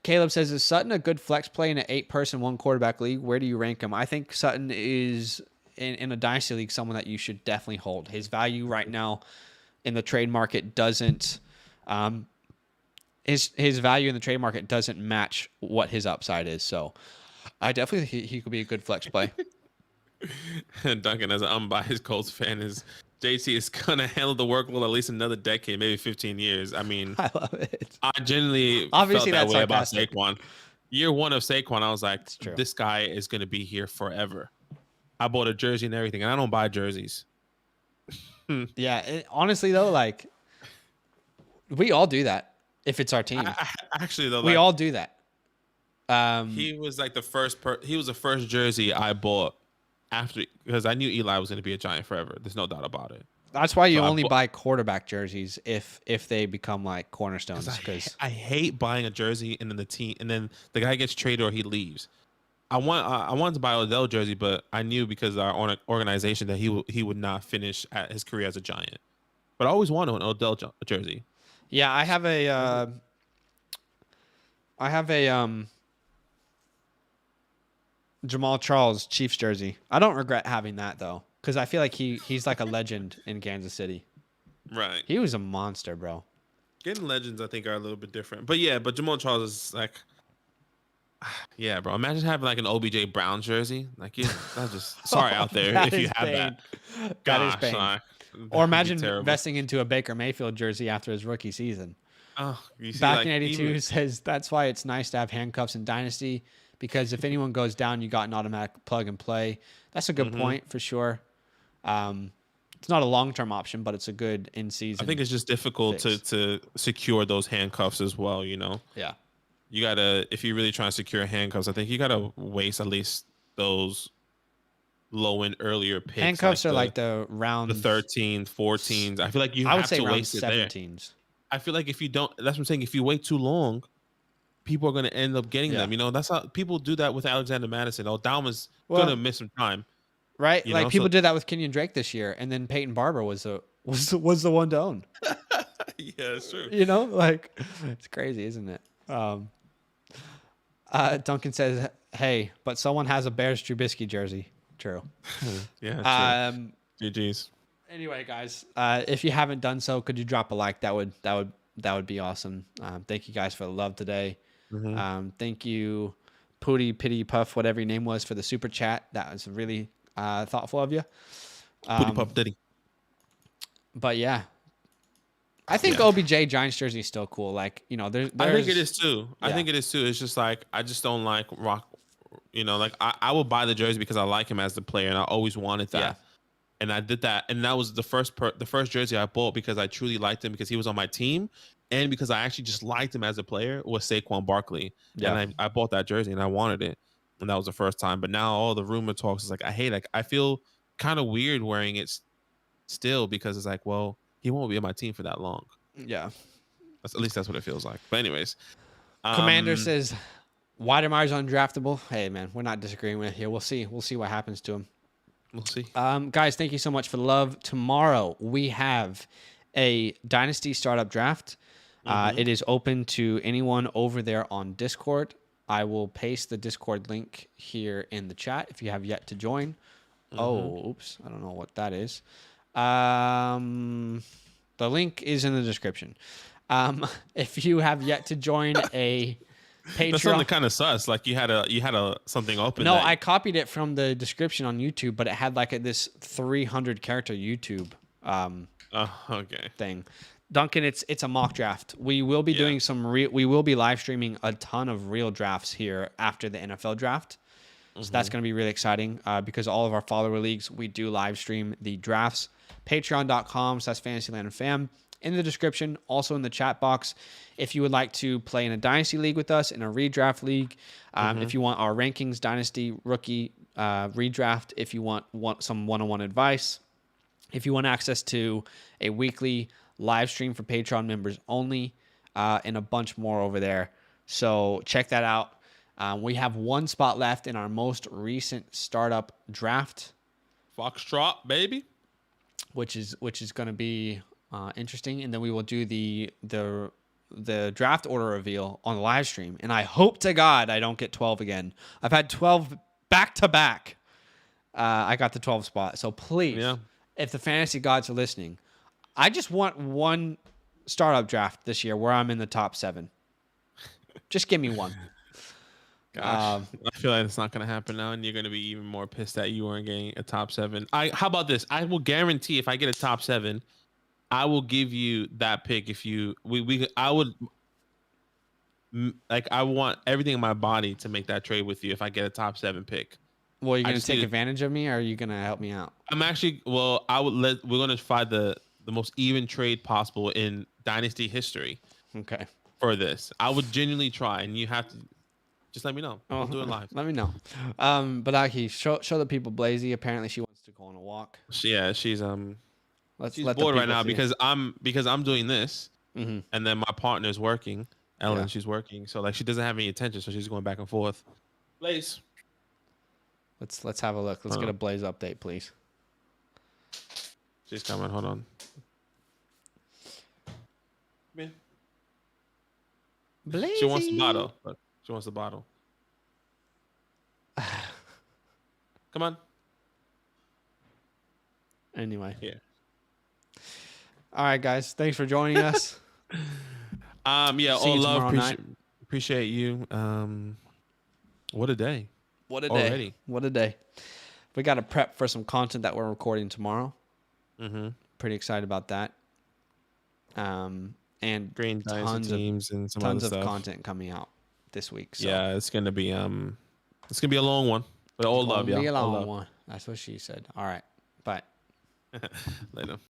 Caleb says, is Sutton a good flex play in an 8-person, 1-quarterback league? Where do you rank him? I think Sutton is in a dynasty league someone that you should definitely hold. His value right now in the trade market doesn't his value in the trade market doesn't match what his upside is. So I definitely think he could be a good flex play. Duncan, as an unbiased Colts fan, is JT is gonna handle the workload at least another decade, maybe 15 years. I mean, I love it. I genuinely Obviously felt that way about sarcastic. Saquon. Year 1 of Saquon, I was like, true. this guy is gonna be here forever. I bought a jersey and everything, and I don't buy jerseys. Yeah, honestly though, like we all do that if it's our team. Actually, though, we all do that. He was like the first. He was the first jersey I bought after, because I knew Eli was going to be a Giant forever. There's no doubt about it. That's why you only buy quarterback jerseys if they become like cornerstones. Because I hate buying a jersey and then the guy gets traded or he leaves. I wanted to buy Odell jersey, but I knew because of our organization that he would not finish at his career as a Giant. But I always wanted an Odell jersey. Yeah, I have a Jamal Charles Chiefs jersey. I don't regret having that though, because I feel like he's like a legend in Kansas City. Right. He was a monster, bro. Getting legends, I think, are a little bit different. But yeah, Jamal Charles is like, yeah, bro. Imagine having like an OBJ Brown jersey. Like, that's just sorry out there if you have pain. that. That is pain. Or imagine terrible. investing into a Baker Mayfield jersey after his rookie season. Oh, you see, Back in '82 says that's why it's nice to have handcuffs in Dynasty, because if anyone goes down, you got an automatic plug and play. That's a good point for sure. It's not a long-term option, but it's a good in-season. I think it's just difficult fix. to secure those handcuffs as well. Yeah. You gotta, if you really try to secure handcuffs, I think you gotta waste at least those low end earlier picks. Handcuffs are like the round the 13s, 14s. I feel like you I would have say to round waste it there. 17s. I feel like if you don't, that's what I'm saying. If you wait too long, people are gonna end up getting them. That's how people do that with Alexander Madison. Dalman's gonna miss some time. Right? Like people so, did that with Kenyon Drake this year, and then Peyton Barber was the one to own. Yeah, it's true. Like it's crazy, isn't it? Duncan says, "Hey, but someone has a Bears Trubisky jersey." True. Yeah. True. GG's. Anyway, guys, if you haven't done so, could you drop a like? That would be awesome. Thank you guys for the love today. Thank you, Pooty Pity Puff, whatever your name was, for the super chat. That was really thoughtful of you. Pooty Puff Diddy. But yeah, I think OBJ Giants jersey is still cool. Like, there's I think it is too. Yeah. I think it is too. It's just like I just don't like rock. Like I will buy the jersey because I like him as the player, and I always wanted that. Yeah. And I did that, and that was the first jersey I bought because I truly liked him because he was on my team, and because I actually just liked him as a player was Saquon Barkley. Yeah. And I bought that jersey and I wanted it, and that was the first time. But now all the rumor talks is like I feel kind of weird wearing it still because it's like, well, he won't be on my team for that long. Yeah. At least that's what it feels like. But anyways, Commander says, Weidemeier's undraftable. Hey, man, we're not disagreeing with you. We'll see. We'll see what happens to him. We'll see. Guys, thank you so much for the love. Tomorrow, we have a Dynasty startup draft. It is open to anyone over there on Discord. I will paste the Discord link here in the chat if you have yet to join. Oh, oops. I don't know what that is. The link is in the description. If you have yet to join a Patreon, that's something kind of sus. Like you had a something open. No, I copied it from the description on YouTube, but it had like this 300 character YouTube thing. Duncan, it's a mock draft. We will be doing we will be live streaming a ton of real drafts here after the NFL draft. So that's going to be really exciting because all of our follower leagues, we do live stream the drafts. Patreon.com/FantasylandFam. In the description, also in the chat box, if you would like to play in a Dynasty League with us, in a redraft league, if you want our rankings, Dynasty, Rookie, redraft, if you want some one-on-one advice, if you want access to a weekly live stream for Patreon members only, and a bunch more over there. So check that out. We have one spot left in our most recent startup draft. Foxtrot, baby. Which is going to be interesting, and then we will do the draft order reveal on the live stream. And I hope to God I don't get 12 again. I've had 12 back to back. I got the 12 spot. So please, if the fantasy gods are listening, I just want one startup draft this year where I'm in the top 7. Just give me one. Gosh, I feel like it's not going to happen now, and you're going to be even more pissed that you weren't getting a top 7. How about this? I will guarantee if I get a top 7, I will give you that pick. If you, I would, like, I want everything in my body to make that trade with you if I get a top 7 pick. Well, are you going to take advantage of me, or are you going to help me out? I'm actually, we're going to find the most even trade possible in Dynasty history. Okay. For this, I would genuinely try, and you have to. Just let me know. I'll do it live. Let me know. But Aki, show the people Blazy. Apparently, she wants to go on a walk. She's she's bored right now because I'm doing this, and then my partner's working. Ellen, she's working, so like she doesn't have any attention, so she's going back and forth. Blaze, let's have a look. Let's get a Blaze update, please. She's coming. Hold on. Man. Blazy. She wants the bottle. She wants the bottle. Come on. Anyway. Yeah. All right, guys. Thanks for joining us. All love. Appreciate you. What a day. What a day. Already. What a day. We got to prep for some content that we're recording tomorrow. Pretty excited about that. And Green tons teams and some tons other of stuff. content coming out this week. So. Yeah, it's gonna be a long one. But all love, It'll be a all long love. one. That's what she said. All right. Bye. Later.